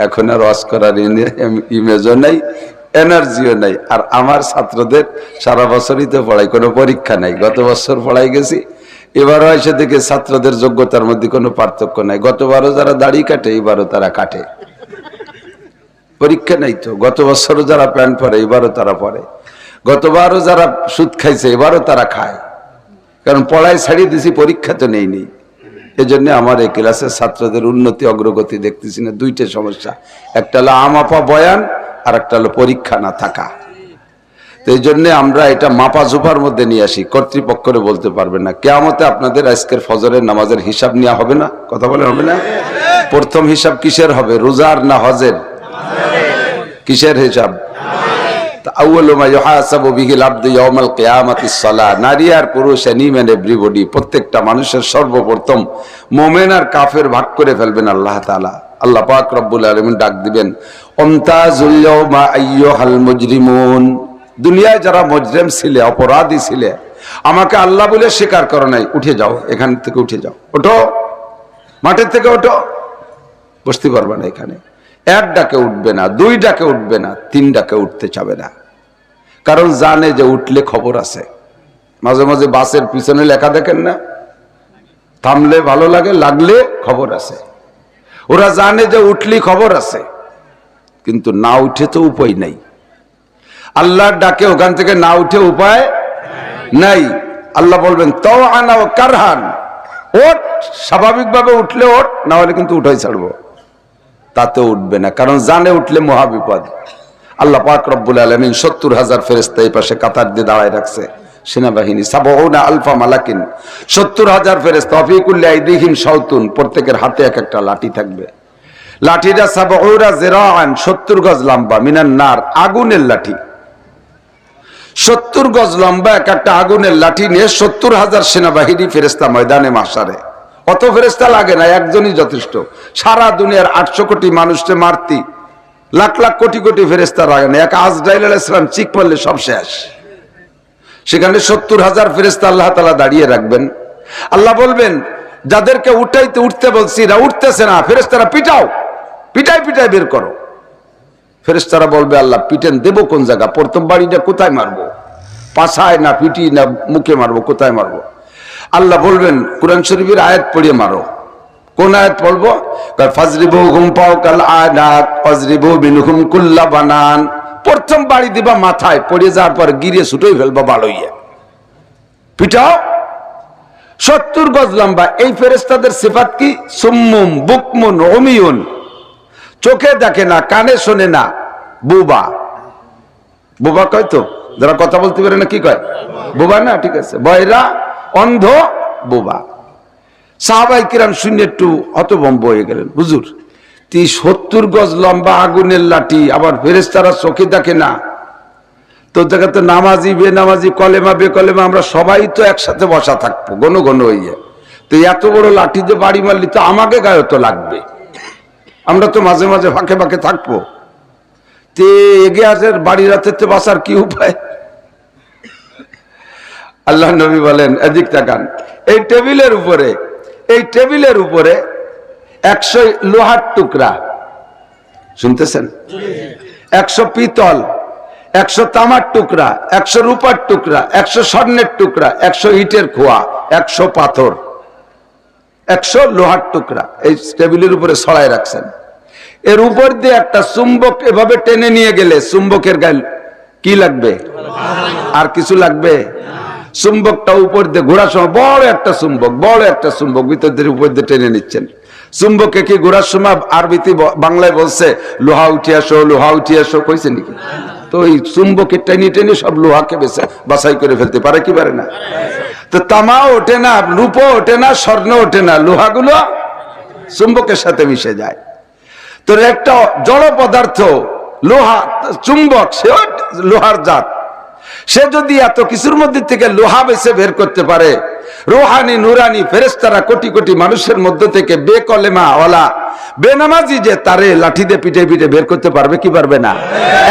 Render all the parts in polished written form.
এখন আর ওয়াজ করার ইমেজও নাই, এনার্জিও নাই। আর আমার ছাত্রদের সারা বছরই তো পড়াই, কোনো পরীক্ষা নাই। গত বছর পড়াই গেছি, এবারও এসে দেখে ছাত্রদের যোগ্যতার মধ্যে কোনো পার্থক্য নাই। গতবারও যারা দাড়ি কাটে এবারও তারা কাটে, পরীক্ষা নাই তো। গত বছরও যারা প্যান্ট পরে এবারও তারা পরে, গতবারও যারা সুদ খাইছে এবারও তারা খায়। কারণ পড়ায় ছাড়িয়ে দিছি, পরীক্ষা তো নেই। এজন্য আমার এই ক্লাসের ছাত্রদের উন্নতি অগ্রগতি দেখতেছি না। দুইটা সমস্যা, একটা হলো আমাপা বয়ান, আর একটা হলো পরীক্ষা না থাকা। তো এই জন্য আমরা এটা মাপা জোপার মধ্যে নিয়ে আসি। কর্তৃপক্ষরে বলতে পারবে না, কিয়ামতে আপনাদের আজকের ফজরের নামাজের হিসাব নেওয়া হবে না? কথা বলে হবে না? প্রথম হিসাব কিসের হবে, রোজার না হজের? কিসের হিসাব? নারী আর পুরুষ, এভরিবডি, প্রত্যেকটা মানুষের সর্বপ্রথম মোমেন আর কাফের ভাগ করে ফেলবেন আল্লাহ তাআলা। আল্লাহ পাক রব্বুল আলামিন ডাক দিবেন, ওমতাজুল ইয়াওমা আইয়ুহাল মুজরিমুন। দুনিয়ায় যারা মুজরিম ছিলে, অপরাধী ছিলে, আমাকে আল্লাহ বলে স্বীকার করো নাই, উঠে যাও, এখান থেকে উঠে যাও, ওঠো, মাঠের থেকে ওঠো, বসতে পারবে না এখানে। এক ডাকে উঠবে না, দুই ডাকে উঠবে না, তিন ডাকে উঠতে চাবে না। কারণ জানে যে উঠলে খবর আছে। মাঝে মাঝে বাসের পিছনে লেখা দেখেন না, থামলে ভালো লাগে, লাগলে খবর আছে। ওরা জানে যে উঠলি খবর আছে, কিন্তু না উঠে তো উপায় নাই। আল্লাহর ডাকে ওখান থেকে না উঠে উপায় নাই। আল্লাহ বলবেন তাও আনা ও কারহান, ওঠ, স্বাভাবিকভাবে উঠলে ওঠ, না হলে কিন্তু উঠাই ছাড়বো। তাতে উঠবে না, কারণ জানে উঠলে মহাবিপদ। আল্লাহ পাক রব্বুল আলামিন ৭০,০০০ ফেরেশতা এই পাশে কাতার দিয়ে দাঁড়ায় রাখছে, সেনাবাহিনী। সাবউনা আলফা মালাকিন, ৭০,০০০ ফেরেশতা, ফি কুল্লি আইদিহিম শাওতুন, প্রত্যেকের হাতে এক একটা লাঠি থাকবে। লাঠিটা সাবউনা জিরাআন, ৭০ গজ লম্বা, মিনান নার, আগুনের লাঠি। ৭০ গজ লম্বা এক একটা আগুনের লাঠি নিয়ে ৭০,০০০ সেনাবাহিনী ফেরেশতা ময়দানে মাশারে। অত ফেরেশতা লাগে না, একজনই যথেষ্ট। সারা দুনিয়ার ৮০০ কোটি মানুষকে মারতি লাখ লাখ কোটি কোটি ফেরেশতা লাগে না। এক আজরাইল আলাইহিস সালাম চিক মারলে সব শেষ। সেখানে ৭০,০০০ ফেরেশতা আল্লাহ তাআলা দাঁড়িয়ে রাখবেন। আল্লাহ বলবেন, যাদেরকে উঠতে বলছি এরা উঠতেছে না, ফেরেশতারা পিটাও, পিটাই পিটাই বের করো। ফেরেশতারা বলবে, আল্লাহ পিটেন দেব কোন জায়গা, প্রথম বাড়িটা কোথায় মারবো, পাছায় না পিটি না মুখে মারবো, কোথায় মারবো? আল্লাহ বলবেন, কোরআন শরীফের আয়াত পড়িয়ে মারো। কোন আয়াত পড়বো? ফাজরিবুহুম ফাওকাল আনাক ওয়াজরিবু মিনহুম কুল্লা বানান। প্রথম বাড়ি দিবা মাথায়, পড়ে যাওয়ার পর গিরে ছুটোই ফেলবা বালইয়া, পিটাও। ৭০ গজ লম্বা। এই ফেরেশতাদের সিফাত কি? সুম্মুম বুকমুন উমিয়ুন, চোখে দেখে না, কানে শোনে না, বুবা। বুবা কয় তো, যারা কথা বলতে পারে না, কি কয়? বুবা না? ঠিক আছে, বয়রা, অন্ধ, বুবা। সাহাবায়ে কিরাম শুনে একটু হতভম্ব হয়ে গেলেন, হুজুর ৭০ গজ লম্বা আগুনের লাঠি, আবার ফেরেশতারা চোখে দেখে না, তো জায়গাতে নামাজি বেনামাজি, কলেমা বেকলেমা আমরা সবাই তো একসাথে বসা থাকবো ঘন ঘন হইয়া, তো এত বড় লাঠি যে বাড়ি মারলি তো আমাকে গায়ে তো লাগবে, আমরা তো মাঝে মাঝে ফাঁকে ফাঁকে থাকবো। তে এগিয়ে আসে বাড়ি রাতের তো বাঁচার কি উপায়? আল্লাহ নবী বলেন, এদিক তাকান, এই টেবিলের উপরে ১০০ লোহার টুকরা, শুনতেছেন? ১০০ পিতল, ১০০ তামার টুকরা, ১০০ রূপার টুকরা, ১০০ স্বর্ণের টুকরা, ১০০ ইটের খোয়া, ১০০ পাথর, ১০০ লোহার টুকরা এই টেবিলের উপরে ছড়ায় রাখছেন। এর উপর দিয়ে একটা চুম্বক এভাবে টেনে নিয়ে গেলে চুম্বকের গায়ে কি লাগবে? আর কিছু লাগবে? চুম্বকটা উপর দিয়ে ঘোরার সময় বড় একটা চুম্বক ভিতর দিয়ে উপর দিয়ে টেনে নিচ্ছেন। চুম্বকে কি ঘোরার সময় আরবিতে বাংলায় বলছে লোহা উঠে আসো কইছে নাকি? তো এই চুম্বকের টেনে টেনে সব লোহাকে বাছাই করে ফেলতে পারে কি পারে না? তো তামা ওঠে না, রূপো ওঠে না, স্বর্ণ ওঠে না, লোহাগুলো চুম্বকের সাথে মিশে যায়। তো একটা জড় পদার্থ লোহা, চুম্বক, সে লোহার জাত, সে যদি এত কিছুর মধ্যে থেকে লোহা বেছে বের করতে পারে, রোহানি নুরানি ফেরেশতারা কোটি কোটি মানুষের মধ্যে থেকে বেকলেমা ওয়ালা বেনামাজি যে তারে লাঠি দিয়ে পিটে পিটে বের করতে পারবে কি পারবে না?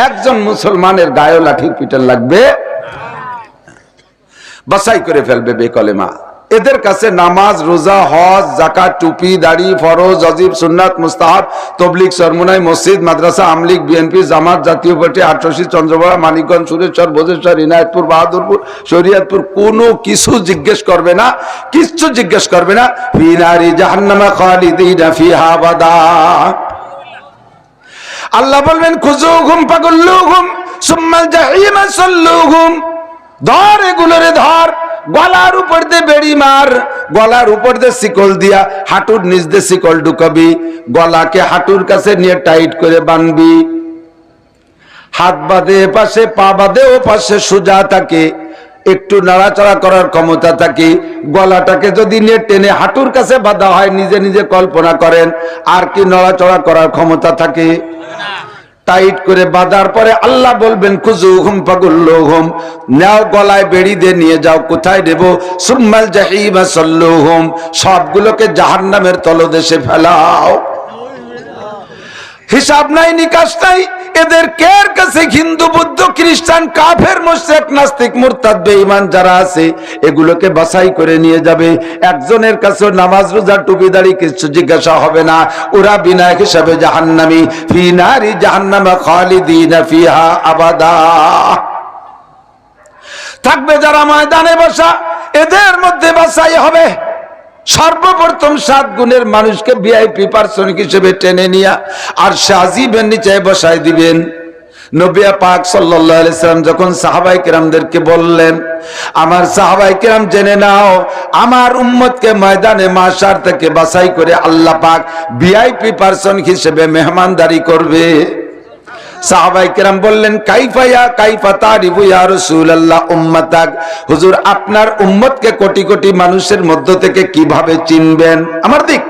একজন মুসলমানের গায়ে লাঠির পিটার লাগবে, বাছাই করে ফেলবে বেকলেমা। এদের কাছে নামাজ, রোজা, হজ, যাকাত, টুপি, দাড়ি, ফরজ, ওয়াজিব, সুন্নাত, মুস্তাহাব, তাবলীগ, চরমোনাই, মসজিদ, মাদ্রাসা, আমলিগ, বিএনপি, জামাত, জাতীয় পার্টি, আটরশি, চন্দ্রপাড়া, মানিকগঞ্জ, সুরেশ্বর, ভোজেশ্বর, ইনায়তপুর, বাহাদুরপুর, শরীয়তপুর, কোনো কিছু জিজ্ঞেস করবে না, কিচ্ছু জিজ্ঞেস করবে না। ফি নারি জাহান্নামা খালিদিনা ফিহা আবাদা। আল্লাহ বলবেন খুজুহুম ফাগুল্লুহুম সুম্মাল জাহিমা সাল্লুহুম, ধর এগুলোরে ধর, গলার উপর দিয়ে বেড়ি মার, গলার উপর দিয়ে শিকল দিয়া হাঁটুর নিচ দিয়ে শিকল ঢুকাবি, গলাকে হাঁটুর কাছে নিয়ে টাইট করে বাঁধবি, হাত বাঁধে পাশে, পা বাঁধে ও পাশে সোজা থাকে, একটু নাড়াচাড়া করার ক্ষমতা থাকে। গলাটাকে যদি নিয়ে টেনে হাঁটুর কাছে বাঁধা হয়, নিজে নিজে কল্পনা করেন আর কি নড়াচড়া করার ক্ষমতা থাকে? টাইট করে বাঁধার পরে আল্লাহ বলবেন খুজুহুম ফাগুল্লুহুম, নাও গলায় বেড়ি দিয়ে নিয়ে যাও। কোথায় দেব? সুম্মাল জাহিমা সাল্লুহুম, সবগুলোকে জাহান্নামের তলদেশে ফেলাও। হিসাব নাই, নিকাশ নাই। এদের কের কাছে হিন্দু, বৌদ্ধ, খ্রিস্টান, কাফের, মুশরিক, নাস্তিক, মুরতাদ, বেঈমান যারা আছে এগুলোকে বাছাই করে নিয়ে যাবে। একজনের কাছে নামাজ, রোজা, টুপি, দাড়ি কিছু জিজ্ঞাসা হবে না। ওরা বিনা হিসাবে জাহান্নামী, ফি নারি জাহান্নামা খালিদিনা ফিহা আবাদা। থাকবে যারা ময়দানে বসা, এদের মধ্যে বাছাই হবে। সর্বপ্রথম 7 গুণের মানুষকে ভিআইপি পার্সন হিসেবে টেনে নিয়ে আর আজিমের নিচে বসায় দিবেন। নবী পাক সাল্লাল্লাহু আলাইহি সাল্লাম যখন সাহাবায়ে কেরামদেরকে বললেন, আমার সাহাবায়ে কেরাম জেনে নাও, আমার উম্মতকে ময়দানে মাশার থেকে বাছাই করে আল্লাহ পাক ভিআইপি পার্সন হিসেবে মেহমানদারি করবে। সাহাবায়ে কেরাম বললেন, কাইফা তারিফু ইয়া রাসূলুল্লাহ উম্মাতাক, হুজুর আপনার উম্মতকে কোটি কোটি মানুষের মধ্য থেকে কিভাবে চিনবেন? আমার দিক,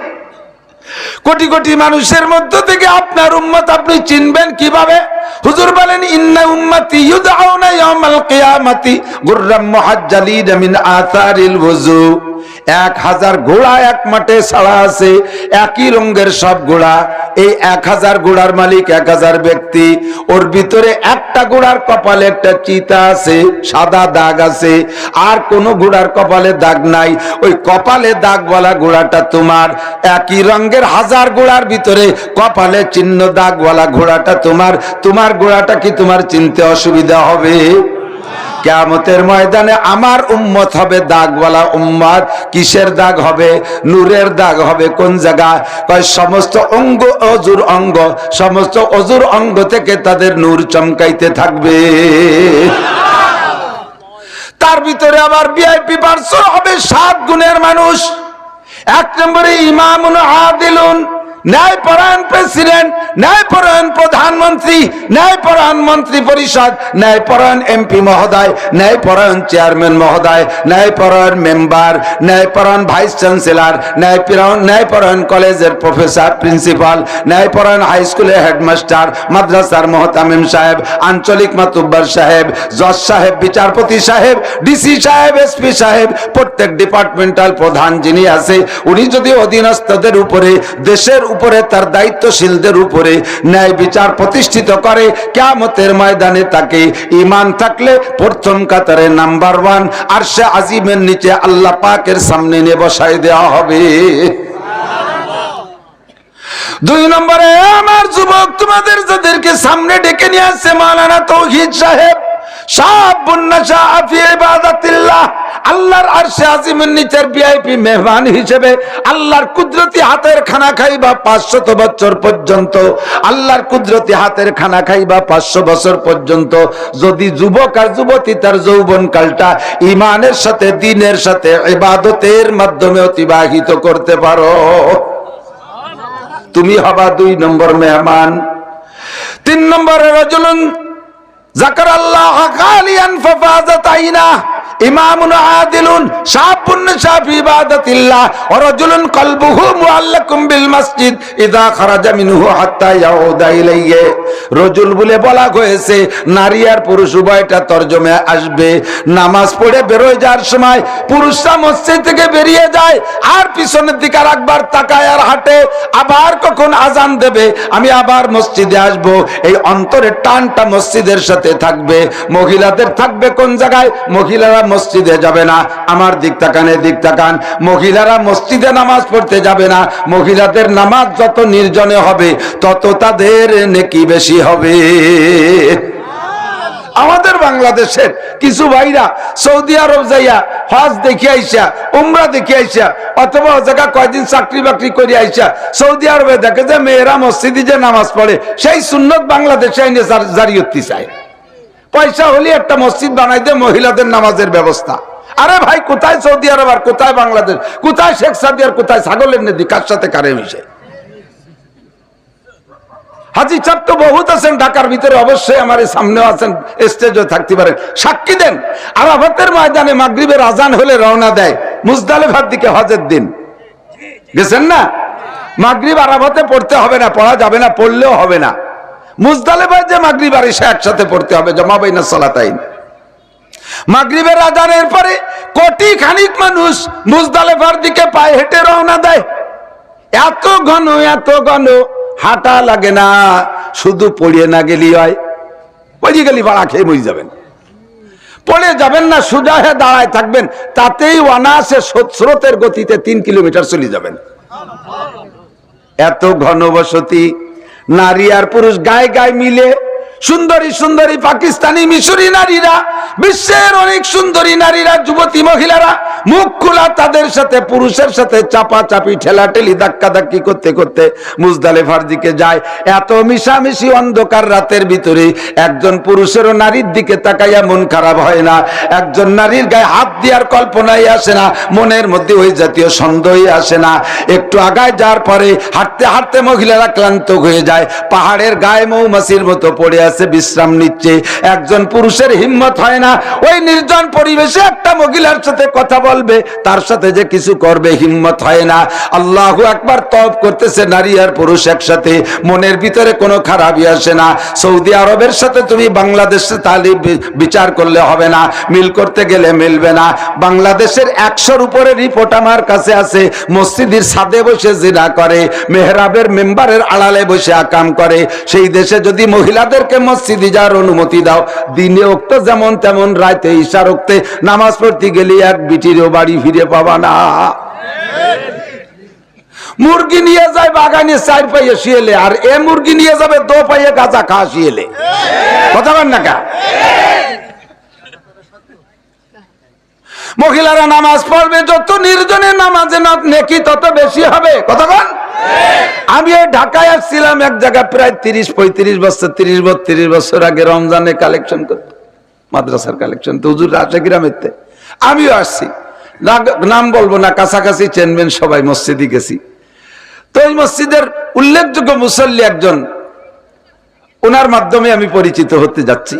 কোটি কোটি মানুষের মধ্য থেকে আপনার উম্মত আপনি চিনবেন কিভাবে? হুজুর বলেন, ইন্না উম্মতি ইউদআউনা ইয়াউমাল কিয়ামাতি গুররাম মুহাজ্জালিনা মিন আথারিল ওযু। 1000 ঘোড়া এক মাঠে ছাড়া আছে, একই রঙের সব ঘোড়া। এই 1000 ঘোড়ার মালিক 1000 ব্যক্তি। ওর ভিতরে একটা ঘোড়ার কপালে একটা চিতা আছে, সাদা দাগ আছে, আর কোন ঘোড়ার কপালে দাগ নাই। ওই কপালে দাগওয়ালা ঘোড়াটা তোমার। একই রঙের 1000 ঘোড়ার ভিতরে কপালে চিহ্ন দাগওয়ালা ঘোড়াটা তোমার। তোমার ঘোড়াটা কি তোমার চিনতে অসুবিধা হবে? কিয়ামতের ময়দানে আমার উম্মত হবে দাগওয়ালা উম্মত। কিসের দাগ হবে? নূরের দাগ হবে। কোন জায়গা? কয় সমস্ত অঙ্গ, অজুর অঙ্গ, সমস্ত অজুর অঙ্গ থেকে তাদের নূর চমকাইতে থাকবে। তার ভিতরে আবার ভিআইপি পার্সন হবে 7 গুণের মানুষ। 1 নম্বরে ইমামুন আদিলুন, ন্যায়পরায়ণ প্রেসিডেন্ট, ন্যায়পরায়ণ প্রধানমন্ত্রী, ন্যায়পরায়ণ মন্ত্রী পরিষদ, ন্যায়পরায়ণ এমপি মহোদয়, ন্যায়পরায়ণ চেয়ারম্যান মহোদয়, ন্যায়পরায়ণ মেম্বার, ন্যায়পরায়ণ ভাইস চ্যান্সেলর, ন্যায়পরায়ণ কলেজের প্রফেসর, প্রিন্সিপাল, ন্যায়পরায়ণ হাই স্কুলের হেডমাস্টার, মাদ্রাসার মুহতামিম সাহেব, আঞ্চলিক মাতুব্বার সাহেব, জজ সাহেব, বিচারপতি সাহেব, ডিসি সাহেব, এসপি সাহেব, প্রত্যেক ডিপার্টমেন্টাল প্রধান যিনি আছে, উনি যদি অধীনস্থদের উপরে, দেশের উপরে, তার দায়িত্বশীলদের উপরে ন্যায় বিচার প্রতিষ্ঠিত করে, কিয়ামতের ময়দানে তাকে ঈমান থাকলে প্রথম কাতারে নাম্বার 1 আরশে আজিমের নিচে আল্লাহ পাকের সামনে নিয়ে বসায় দেওয়া হবে। 2 নম্বরে আমার যুবক, তোমাদের যাদেরকে সামনে ডেকে নিয়ে আসছে মাওলানা তৌহিদ সাহেব, আল্লাহর আরশে আজিমের নিচের ভিআইপি মেহমান হিসেবে আল্লাহর কুদরতি হাতের খানা খাইবা 500 বছর পর্যন্ত। আল্লাহর কুদরতি হাতের খানা খাইবা 500 বছর পর্যন্ত। যদি যুবক আর যুবতী তার যৌবন কালটা ইমানের সাথে, দ্বীনের সাথে, ইবাদতের মাধ্যমে অতিবাহিত করতে পারো, তুমি হবা 2 নম্বর মেহমান। 3 নম্বরে রাজুলুন যাকারাল্লাহ খালিয়ান ফাফাজাত আইনা, ইমামুন আদিলুন শাবুন শাফি ইবাদাতিল্লাহ ওয়া রাজুলুন কলবুহু মুআল্লাকুম বিল মসজিদ ইযা খারাজা মিনহু হাত্তা ইয়াউদা ইলাইহি। রাজুল বলে বলা হয়েছে, নারী আর পুরুষ উভয়টা তরজমে আসবে। নামাজ পড়ে বেরোয় যাওয়ার সময় পুরুষরা মসজিদ থেকে বেরিয়ে যায় আর পিছনের দিকে একবার তাকায় আর হাঁটে, আবার কখন আজান দেবে আমি আবার মসজিদে আসব, এই অন্তরের টানটা মসজিদের সাথে থাকবে। মহিলাদের থাকবে কোন জায়গায়? মহিলারা মসজিদে যাবে না। আমার দিক তাকান, দিক তাকান। মহিলারা মসজিদে নামাজ পড়তে যাবে না। মহিলাদের নামাজ যত নির্জনে হবে তত তাদের নেকি বেশি হবে। আমাদের বাংলাদেশের কিছু ভাইরা সৌদি আরব যাইয়া হজ দেখে আইসা, উমরা দেখে আইসা, অথবা ও জায়গা কয়দিন চাকরি বাকরি করে আইসা সৌদি আরবে দেখে যে মেয়েরা মসজিদে যে নামাজ পড়ে সেই সুন্নত বাংলাদেশে এনে জারি করতে চায়। পয়সা হলে একটা মসজিদ বানাই দে মহিলাদের নামাজের ব্যবস্থা। আরে ভাই, কোথায় সৌদি আরব আর কোথায় বাংলাদেশ, কোথায় শেখ সাদি আর কোথায় ছাগলের নদী, কার সাথে কারে মিশে? হাজি সাহেব তো বহুত আছেন ঢাকার ভিতরে, অবশ্যই আমার সামনেও আছেন, স্টেজও থাকতে পারেন, সাক্ষী দেন। আরাফাতের ময়দানে মাগরিবের আজান হলে রওনা দেয় মুজদালিফার দিকে হজের দিন, গেছেন না? মাগরিব আরাফাতে পড়তে হবে না, পড়া যাবে না, পড়লেও হবে না। মুজদালিফায় যে মাগরিব আর ইশা একসাথে পড়তে হবে, জামা বাইনা সালাতাইন। মাগরিবের আজানের পরে কোটি খানিক মানুষ মুজদালিফার দিকে পায়ে হেঁটে রওনা দেয়। এত ঘন, এত ঘন, হাঁটা লাগে না, শুধু পড়িয়ে না গেলি হয়। পড়ে গেলি ভাড়া খেয়ে মরে যাবেন, পড়ে যাবেন না, সোজা হয়ে দাঁড়ায় থাকবেন, তাতেই অনায়াসে স্রোতের গতিতে 3 কিলোমিটার চলে যাবেন। এত ঘনবসতি, নারী আর পুরুষ গায়ে গায়ে মিলে, সুন্দরী সুন্দরী পাকিস্তানি মিশরি নারীরা, বিশ্বের অনেক সুন্দরী নারীরা, যুবতী মহিলারা মুখ খোলা, তাদের সাথে পুরুষের সাথে চাপাচাপি, ঠেলাঠেলি, ধাক্কাধাক্কি করতে করতে মুজদালিফার দিকে যায়। এত মিশামিশি অন্ধকার রাতের ভিতরে একজন পুরুষেরও নারীর দিকে তাকাইয়া মন খারাপ হয় না, একজন নারীর গায়ে হাত দেওয়ার কল্পনাই আসে না, মনের মধ্যে ওই জাতীয় সন্দেহই আসে না। একটু আগায় যাওয়ার পরে হাঁটতে হাঁটতে মহিলারা ক্লান্ত হয়ে যায়, পাহাড়ের গায়ে মৌমাছির মতো পড়ে আছে, বিশ্রাম নিচ্ছে। একজন পুরুষের হিম্মত হয় না ওই নির্জন পরিবেশে একটা মহিলার সাথে কথা বলবে, তার সাথে যে কিছু করবে, হিম্মত হয় না। আল্লাহু আকবার, তওব করতেছে নারী আর পুরুষ একসাথে, মনের ভিতরে কোনো খারাপই আসে না। সৌদি আরবের সাথে তুমি বাংলাদেশে তাহলে বিচার করলে হবে না, মিল করতে গেলে মিলবে না। বাংলাদেশের 100-র উপরে রিপোর্ট আমার কাছে আছে, মসজিদের ছাদে বসে জিনা করে, মেহরাবের মেম্বারের আড়ালে বসে আকাম করে। সেই দেশে যদি মহিলাদেরকে মসজিদে যাওয়ার অনুমতি দাও, দিনে ওক্ত যেমন তেমন, রাতে ইশার ওক্তে নামাজ পড়তে গেলে এক বিটিরও বাড়ি ফিরে পাবা না। মুরগি নিয়ে যায় বাগানে 4 পাইয়ে শিয়েলে, আর এ মুরগি নিয়ে যাবে 2 পাইয়ে গাঁজা খাওয়া শিয়েলে। কথা বল না কা? মহিলারা নামাজ পড়বে, যত নির্জনে নামাজে নেকি তত বেশি হবে। কথা বল। আমি ঢাকায় আসছিলাম এক জায়গায় প্রায় 30-35 বছর, 30-32 বছর আগে, রমজানে কালেকশন করতে, মাদ্রাসার কালেকশন তো হুজুর আসে গ্রামেতে, আমিও আসছি, নাম বলবো না, কাছাকাছি চেনবেন সবাই, মসজিদে গেছি। তো ওই মসজিদের উল্লেখযোগ্য মুসল্লি একজন, ওনার মাধ্যমে আমি পরিচিত হতে যাচ্ছি।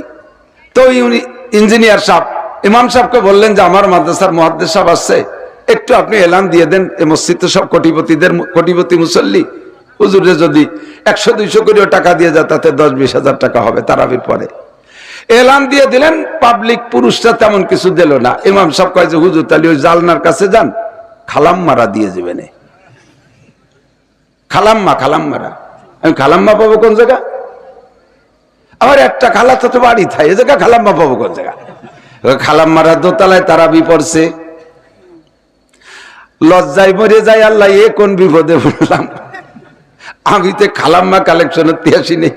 তো উনি ইঞ্জিনিয়ার সাহেব, ইমাম সাহেবকে বললেন যে আমার মাদ্রাসার মুহাদ্দিস সাহেব আসছে, একটু আপনি এলান দিয়ে দেন, এই মসজিদ তো সব কোটিপতি মুসল্লি, হুজুরে যদি 100-200 করে টাকা দিয়ে যায় তাতে 10-20 হাজার টাকা হবে তারাবির পরে। এলান দিয়ে দিলেন, পাবলিক পুরুষরা তেমন কিছু দিল না। ইমাম সাহেব কয় যে হুজুর তাহলে ওই জালনার কাছে যান, খালাম্মারা দিয়ে যাবেন। খালাম্মারা, আমি খালাম্মা পাবো কোন জায়গা? আমার একটা খালা তো বাড়ি থাকে, এ জায়গা খালাম্মা পাবো কোন জায়গা? খালাম্মারা দোতলায় তারাবি পড়ছে, লজ্জায় মরে যায়, আল্লাহ এ কোন বিপদে পড়লাম, আমি তো খালাম্মা কালেকশনের তিয়াসী নেই।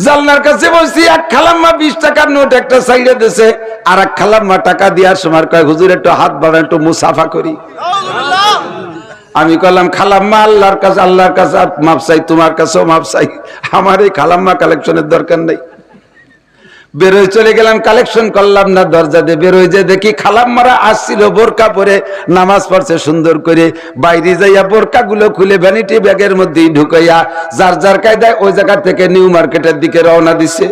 জালনার কাছে বসছি, এক খালাম্মা 20 টাকার নোট একটা সাইডে দিছে, আর এক খালাম্মা টাকা দেওয়ার সময় কয় হুজুর একটু হাত বাড়ান, একটু মুসাফা করি। আমি কলাম খালাম্মা আল্লাহর কাছে মাপ চাই, তোমার কাছেও মাপ চাই, আমার এই খালাম্মা কালেকশনের দরকার নেই। বেরোয় চলে গেলাম, কালেকশন করলাম না, দরজা দিয়ে বেরোয় যে দেখি খালাম্মারা আসছিল বোরকা পরে, নামাজ পড়ছে সুন্দর করে, বাইরে যাইয়া বোরকা গুলো খুলে ভ্যানিটি ব্যাগের মধ্যে ঢুকাইয়া যার যার কায়দায় ওই জায়গা থেকে নিউ মার্কেটের দিকে রওনা দিছে।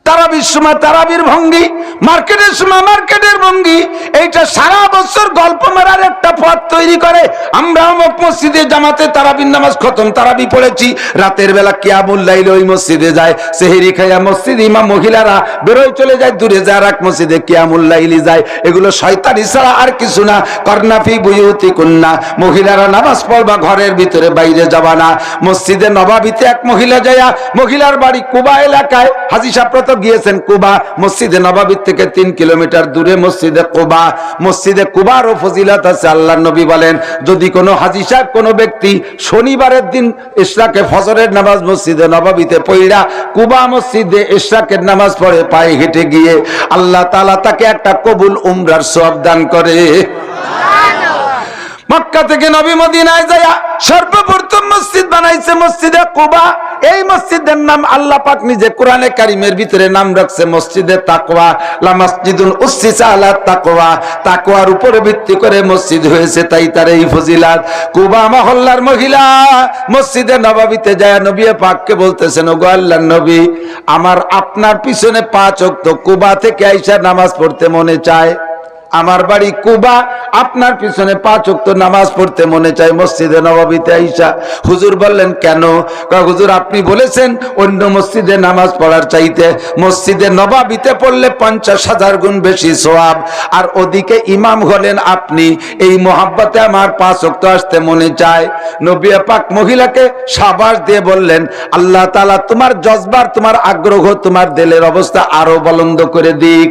তারাবির সময় তারাবির ভঙ্গি, মার্কেটের সময় মার্কেটের ভঙ্গি, এইটা সারা বছর গল্প মারার একটা পথ তৈরি করে। আমরা অমুক মসজিদে জামাতে তারাবির নামাজ খতম তারাবি পড়েছি, রাতের বেলা কিয়ামুল লাইল ওই মসজিদে যায়, সেহরি খাইয়া মসজিদ ইমাম মহিলারা বেরোয় চলে যায় দূরে, যায় এক মসজিদে কিয়ামুল লাইলি যায়। এগুলো শয়তানি ছাড়া আর কিছু না। কর্নাফি বুয়ুতিকুন্না, মহিলারা নামাজ পড়বা ঘরের ভিতরে, বাইরে যাবা না। মসজিদে নবাবিতে এক মহিলা যায়া, মহিলার বাড়ি কুবা এলাকায়, হাজী সাহেব গিয়েছেন কুবা, মসজিদে নববী থেকে 3 কিলোমিটার দূরে মসজিদে কুবা। মসজিদে কুবারও ফজিলত আছে। আল্লাহর নবী বলেন, যদি কোনো হাজী সাহেব কোনো ব্যক্তি শনিবারের দিন ইশরাকে ফজরের নামাজ মসজিদে নববীতে পড়া কুবা মসজিদে ইশরাকের নামাজ পড়ে পায়ে হেঁটে গিয়ে, আল্লাহ তাআলা তাকে একটা কবুল উমরার সওয়াব দান করে। মক্কা থেকে নবী মদিনায় যায় সর্বপ্রথম মসজিদ বানাইছে মসজিদে কুবা। এই মসজিদের নাম আল্লাহ পাক নিজে কোরআনে কারিমের ভিতরে নাম রাখছে মসজিদে তাকওয়া। লা মাসজিদুন উসসিসা আলা তাকওয়া, তাকওয়ার উপরে ভিত্তি করে মসজিদ হয়েছে, তাই তার এই ফজিলত। কুবা মহল্লার মহিলা মসজিদে নববীতে যায় নবী পাককে বলতেছেন, ওগো আল্লাহর নবী, আমার আপনার পিছনে 5 ওয়াক্ত কুবা থেকে আইসা নামাজ পড়তে মনে চায়। আমার বাড়ি কুবা, আপনার পিছনে 5 ওয়াক্ত নামাজ পড়তে মনে চায় মসজিদে নববীতে আইসা। হুজুর বললেন, কেন? হুজুর, আপনি বলেছেন অন্য মসজিদে নামাজ পড়ার চাইতে মসজিদে নববীতে পড়লে 50,000 গুণ বেশি সওয়াব, আর ওদিকে ইমাম হলেন আপনি, এই মোহাব্বতে আমার 5 ওয়াক্ত আসতে মনে চায়। নবী পাক মহিলাকে শাবাশ দিয়ে বললেন, আল্লাহ তাআলা তোমার জজবার, তোমার আগ্রহ, তোমার দিলের অবস্থা আরো বুলন্দ করে দিক।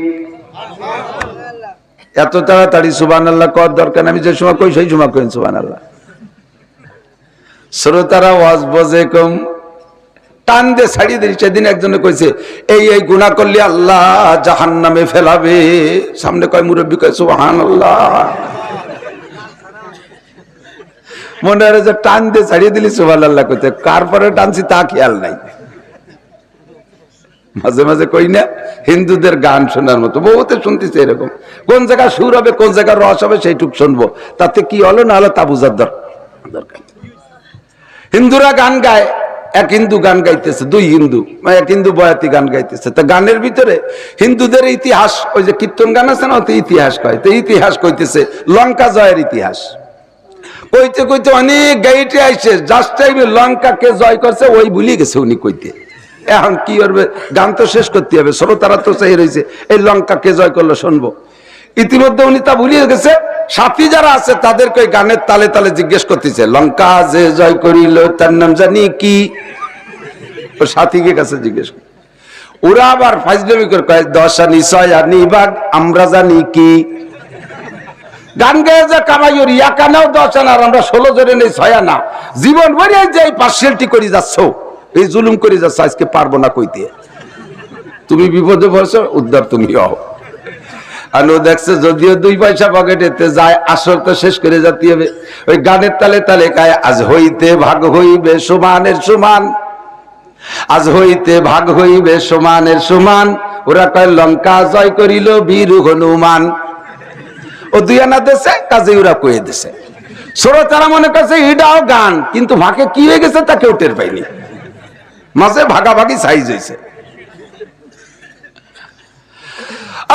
এত তাড়াতাড়ি সুবহানাল্লাহ কর দরকার, আমি যে সময় কই সেই সময় কইন সুবহানাল্লাহ। শ্রোতারা ওয়াজ বোঝে কম, টান দিয়ে ছাড়িয়ে দিই। সেদিন একজনে কইছে, এই গুনাহ করলে আল্লাহ জাহান্নামে ফেলাবে। সামনে কয় মুরব্বী কয় সুবহানাল্লাহ। মনে হয় যে টান দিয়ে ছাড়িয়ে দিলি সুবহানাল্লাহ কইতে, কার পরে টানছি তা খেয়াল নাই। মাঝে মাঝে কই না, হিন্দুদের গান শোনার মতো বহুতে শুনতেছে এরকম, কোন জায়গা সুর হবে কোন জায়গায় রস হবে সেইটুক শুনবো, তাতে কি হলো না হলো তা বুঝার দরকার। হিন্দুরা গান গায়, এক হিন্দু গান গাইতেছে, 2 হিন্দু, এক হিন্দু বয়াতি গান গাইতেছে। তা গানের ভিতরে হিন্দুদের ইতিহাস, ওই যে কীর্তন গান আছে না, ওতে ইতিহাস কয়। তো ইতিহাস কইতেছে লঙ্কা জয়ের ইতিহাস কইতে কইতে অনেক গাইতে আইছে, জাস্ট টাইমে লঙ্কাকে জয় করছে ওই ভুলে গেছে উনি কইতে। এখন কি করবে, গান তো শেষ করতে হবে, শ্রোতারা তো চাই রয়েছে এই লঙ্কা কে জয় করলো শুনবো। ইতিমধ্যে উনি তা ভুলিয়ে গেছে। সাথী যারা আছে তাদেরকে গানের তালে তালে জিজ্ঞেস করতেছে, লঙ্কা যে জয় করিল তার নাম জানি কি? সাথীকে কাছে জিজ্ঞেস করে ওরা আবার ফাইজলামি করে কয়, 10 আনি 6 আনি বাঘ আমরা জানি কি। গান গেয়ে যে কামাই ওর ইয়াকানাও 10 আনা, আর আমরা 16 জনে নেই 6 আনা। জীবন ভরে যে পার্সিয়ালিটি করে যাচ্ছ, এই জুলুম করে যাচ্ছে, আজকে পারবো না কইতে। তুমি বিপদে পড়ছো, উদ্ধার তুমি হও। আর ও দেখছে যদিও 2 পয়সা পকেটেতে যায়, আসর তো শেষ করে যেতে হবে। ওই গানের তালে তালে গায়, আজ হইতে ভাগ হইবে সমানের সমান, আজ হইতে ভাগ হইবে সমানের সমান। ওরা কয় লঙ্কা জয় করিল বীর হনুমান। ও 2 আনা দেশে কাজে ওরা কয়ে দিছে। শ্রোতারা মনে করছে এটাও গান, কিন্তু ভাগে কি হয়ে গেছে তা কেউ টের পাইনি। মাঝে ভাগাভাগি সাইজ হয়েছে।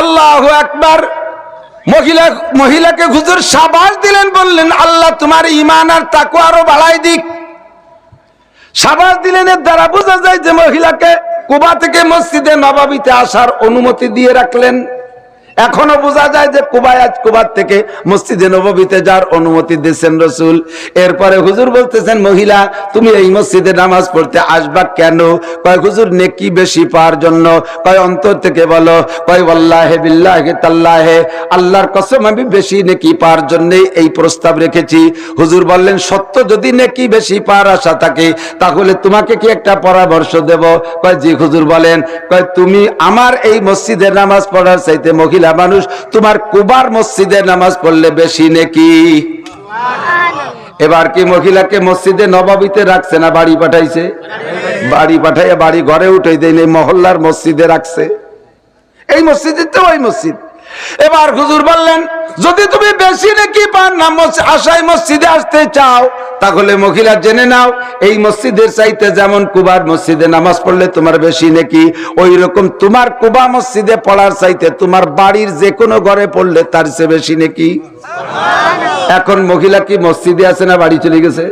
আল্লাহু আকবার। মহিলাকে হুজুর শাবাশ দিলেন, বললেন আল্লাহ তোমার ঈমান আর তাকওয়া আরো বাড়াই দিক। শাবাশ দিলেন, এর দ্বারা বোঝা যায় যে মহিলাকে কুবা থেকে মসজিদে নববীতে আসার অনুমতি দিয়ে রাখলেন। এখনো বোঝা যায় যে কুবা থেকে মসজিদে নববীতে যার অনুমতি দিয়েছেন রাসূল। এরপরে হুজুর বলতেছেন, মহিলা তুমি এই মসজিদে নামাজ পড়তে আসবা কেন? কয় হুজুর নেকি বেশি পাওয়ার জন্য। কয় অন্তর থেকে বলো। কয় ওয়াল্লাহি বিল্লাহি তাল্লাহি, আল্লাহর কসম আমি বেশি নেকি পাওয়ার জন্য এই প্রস্তাব রেখেছি। হুজুর বললেন, সত্য যদি নেকি বেশি পাওয়ার আশা থাকে তাহলে তোমাকে কি একটা পরামর্শ দেব? কয় জি হুজুর বলেন। কয় তুমি আমার এই মসজিদে নামাজ পড়ার চাইতে মহিলা মানুষ তোমার কুবার মসজিদে নামাজ পড়লে বেশি নেকি। এবার কি মহিলাকে মসজিদে নববীতে রাখছে না বাড়ি পাঠাইছে? বাড়ি পাঠাইয়া বাড়ি ঘরে উঠে দেয়, মহল্লার মসজিদে রাখছে। এই মসজিদে তো ওই মসজিদ। এবার হুজুর বললেন, যদি তুমি বেশি নেকি পান না আশায় মসজিদে আসতে চাও, তাহলে মহিলা জেনে নাও এই মসজিদের চাইতে যেমন কুবার মসজিদে নামাজ পড়লে তোমার বেশি নেকি, ওই রকম তোমার কুবা মসজিদে পড়ার চাইতে তোমার বাড়ির যে কোনো ঘরে পড়লে তার চেয়ে বেশি নেকি। এখন মহিলা কি মসজিদে আছে না বাড়ি চলে গেছে?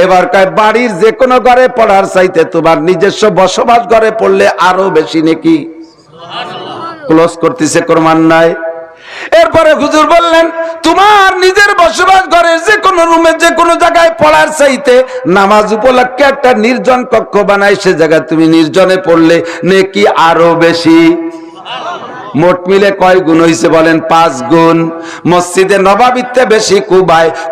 এবার কয় বাড়ির যে কোনো ঘরে পড়ার চাইতে তোমার নিজস্ব বসবাস ঘরে পড়লে আরো বেশি নেকি। ক্লোজ করতেছে ক্রমান্বয়ে। এরপরে হুজুর বললেন, তোমার নিজের বসবাস ঘরে যে কোনো রুমে যে কোনো জায়গায় পড়ার চাইতে নামাজ উপলক্ষে একটা নির্জন কক্ষ বানায়, সে জায়গায় তুমি নির্জনে পড়লে নেকি আরো বেশি। মোট মিলে কয় গুণ হইছে বলেন? 5 গুণ। মসজিদে নববীতে বেশি,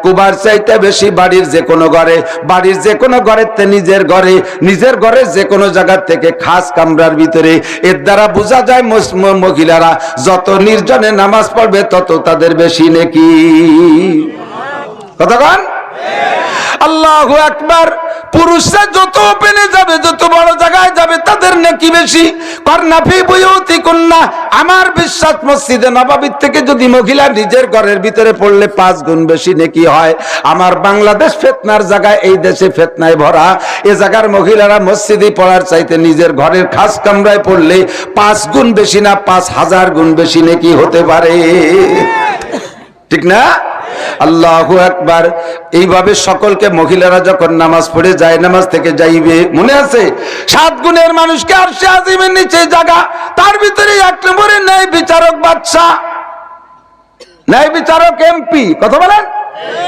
কুবার চাইতে বেশি বাড়ির যে কোনো ঘরে, বাড়ির যে কোনো ঘরের নিজের ঘরে, নিজের ঘরে যে কোনো জায়গা থেকে খাস কামরার ভিতরে। এর দ্বারা বোঝা যায় মহিলারা যত নির্জনে নামাজ পড়বে তত তাদের বেশি নেকি। কতক্ষণ? আল্লাহু আকবার। পুরুষরা যত ওপেনে যাবে, যত বড় জায়গায় যাবে, তাদের নেকি বেশি। করনা ফি বুয়ুতিকুন্না, আমার বিশ্বাস মসজিদে নববীর থেকে যদি মহিলা নিজের ঘরের ভিতরে পড়লে 5 গুণ বেশি নেকি হয়। আমার বাংলাদেশ ফিতনার জায়গায়, এই দেশে ফিতনায় ভরা, এ জায়গার মহিলারা মসজিদে পড়ার চাইতে নিজের ঘরের খাস কামরায় পড়লে 5 গুণ বেশি না 5000 গুণ বেশি নেকি হতে পারে। ঠিক না? আল্লাহু আকবার। এইভাবে সকলকে মহিলারা যখন নামাজ পড়ে যায়, নামাজ থেকে যাইবে, মনে আছে 7 গুণের মানুষকে আরশে আজিমের নিচে জায়গা, তার ভিতরে 1 নম্বরে ন্যায় বিচারক বাদশা, ন্যায় বিচারক এমপি। কথা বলেন?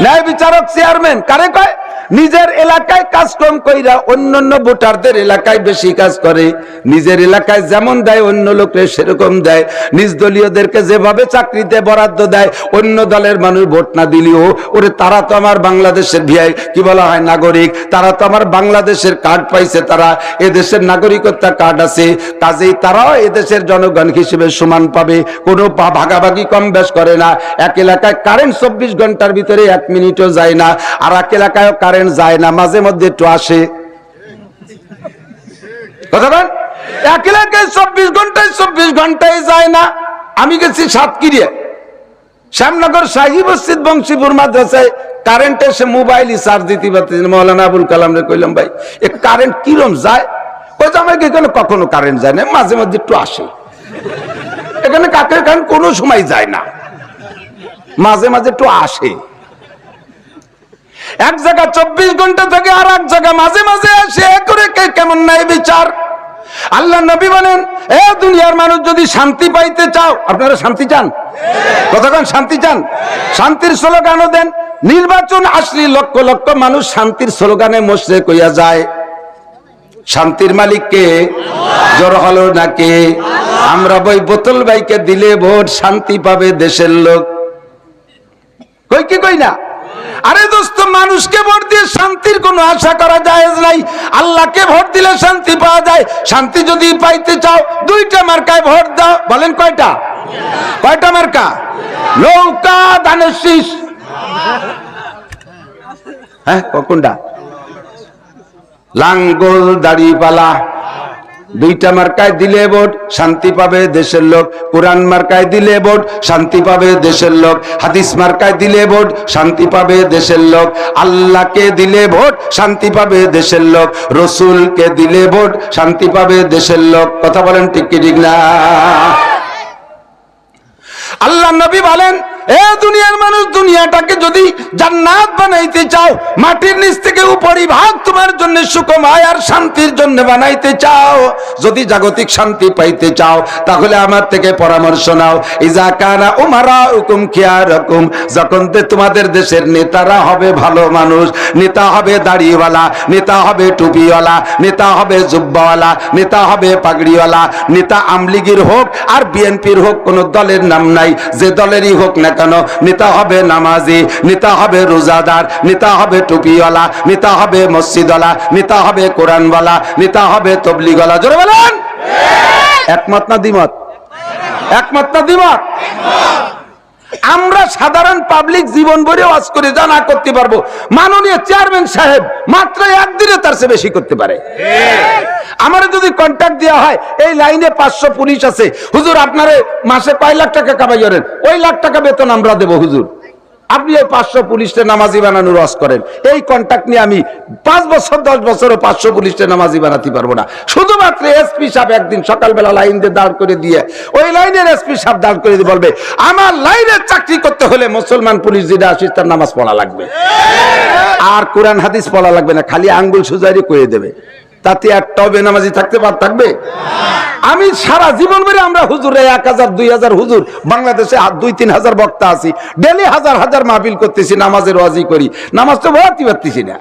ন্যায় বিচারক চেয়ারম্যান কারে কয়? নিজের এলাকায় কাজ কম কইরা অন্যান্য ভোটারদের এলাকায় বেশি কাজ করে। নিজের এলাকায় যেমন দেয় অন্য লোককে সেরকম দেয়। নিজ দলীয়দেরকে যেভাবে চাকরিতে বরাদ্দ দেয়, অন্য দলের মানুষ ভোট না দিলেও ওরে তারা তো আমার বাংলাদেশের ভিআই কি বলা হয় নাগরিক, তারা তো আমার বাংলাদেশের কার্ড পাইছে, তারা এদেশের নাগরিকত্ব কার্ড আছে, কাজেই তারাও এদেশের জনগণ হিসেবে সমান পাবে। কোনো ভাগাভাগি কম বেশ করে না। এক এলাকায় কারেন্ট 24 ঘন্টার ভিতরে 1 মিনিটও যায় না, আর এক এলাকায় কারেন্ট যায় না, মাঝে মধ্যে একটু আসে। কথা বল? এক এলাকায় 24 ঘন্টায় যায় না। আমি গেছি সাতক্ষীরা, শ্যামনগর শাহী মসজিদ বংশীপুর মাদ্রাসায় কারেন্ট এসে মোবাইল চার্জ দিতে পারতেছি না। মৌলানা আবুল কালাম রে কইলাম, ভাই এ কারেন্ট কিরম যায়? ওই যে আমাকে এখানে কখনো কারেন্ট যায় না, মাঝে মধ্যে একটু আসে। এখানে কাকের কারেন্ট কোনো সময় যায় না, মাঝে মাঝে একটু আসে। এক জায়গা 24 ঘন্টা থেকে আর এক জায়গা মাঝে মাঝে আসে, করে কেমন নাই বিচার। আল্লাহ নবী বলেন, এ দুনিয়ার মানুষ যদি শান্তি পাইতে চাও, আপনারা শান্তি চান? কতক্ষণ শান্তি চান? শান্তির স্লোগানও দেন। নির্বাচন আসলে লক্ষ লক্ষ মানুষ শান্তির স্লোগানে মশরে কইয়া যায়। শান্তির মালিককে? জোর হলো নাকি? আমরা বই বোতল ভাইকে দিলে ভোট, শান্তি পাবে দেশের লোক। কই কি কই না? আরে দোস্ত, মানুষকে ভোট দিয়ে শান্তির কোনো আশা করা যায় নাই। আল্লাহকে ভোট দিলে শান্তি পাওয়া যায়। শান্তি যদি পাইতে চাও 2টা মার্কায় ভোট দাও। বলেন কয়টা? কয়টা মার্কা? নৌকা, ধানের শীষ। হ্যাঁ, কোনটা? লাঙ্গল, দাড়িপাল্লা। 2টা মার্কায় দিলে ভোট, শান্তি পাবে দেশের লোক। কোরআন মার্কায় দিলে ভোট, শান্তি পাবে দেশের লোক। হাদিস মার্কায় দিলে ভোট, শান্তি পাবে দেশের লোক। আল্লাহকে দিলে ভোট, শান্তি পাবে দেশের লোক। রসুলকে দিলে ভোট, শান্তি পাবে দেশের লোক। কথা বলেন ঠিক কি ঠিক না? আল্লাহ নবী বলেন, এ দুনিয়ার মানুষ, দুনিয়াটাকে যদি জান্নাত বানাইতে চাও, মাটির নিচ থেকে উপরিভাগ তোমার জন্য সুখময় আর শান্তির জন্য বানাইতে চাও, যদি জাগতিক শান্তি পাইতে চাও, তাহলে আমার থেকে পরামর্শ নাও। ইজা কানা উমারাউকুম খিয়ারাকুম, যখন তোমাদের দেশের নেতারা হবে ভালো মানুষ, নেতা হবে দাড়িওয়ালা, নেতা হবে টুপিওয়ালা, নেতা হবে জুব্বাওয়ালা, নেতা হবে পাগড়িওয়ালা, নেতা আমলিগির হোক আর বিএনপির হোক, কোন দলের নাম নাই, যে দলেরই হোক না কেন, নেতা হবে নামাজি, নেতা হবে রোজাদার, নেতা হবে টুপিওয়ালা, নেতা হবে মসজিদওয়ালা, নেতা হবে কোরআনওয়ালা, নেতা হবে তবলিগওয়ালা। জোরে বলেন একমত না দ্বিমত? একমত না দ্বিমত? আমরা সাধারণ পাবলিক জীবন ভরে ওয়াজ করে যা না করতে পারবো, মাননীয় চেয়ারম্যান সাহেব মাত্র একদিনে তার চেয়ে বেশি করতে পারে। আমার যদি কন্ট্রাক্ট দেওয়া হয়, এই লাইনে 500 পুলিশ আছে, হুজুর আপনারে মাসে কয় লাখ টাকা কামাই করেন, ওই লাখ টাকা বেতন আমরা দেবো হুজুর, আপনি এই 500 পুলিশে নামাজি বানানোর ওয়াজ করেন। এই কন্ট্রাক্ট নিয়ে আমি 5 বছর 10 বছরও 500 পুলিশে নামাজি বানাতে পারবো না। শুধুমাত্র এসপি সাহেব একদিন সকালবেলা লাইন দিয়ে দাঁড় করে দিয়ে, ওই লাইনের এসপি সাহেব দাঁড় করে দিয়ে বলবে, আমার লাইনের চাকরি করতে হলে মুসলমান পুলিশ যেটা আসিস তার নামাজ পড়া লাগবে, আর কোরআন হাদিস পড়া লাগবে না, খালি আঙ্গুল সুজারি করে দেবে, তাতে একটাও বেনামাজি থাকবে? আমি সারা জীবন ধরে আমরা হুজুরে 1000 2000 হুজুর বাংলাদেশে 2-3 হাজার বক্তা আছি, ডেলি হাজার হাজার মাহফিল করতেছি, নামাজের ওয়াজি করি, নামাজ তো পড়তে পারতেছি না।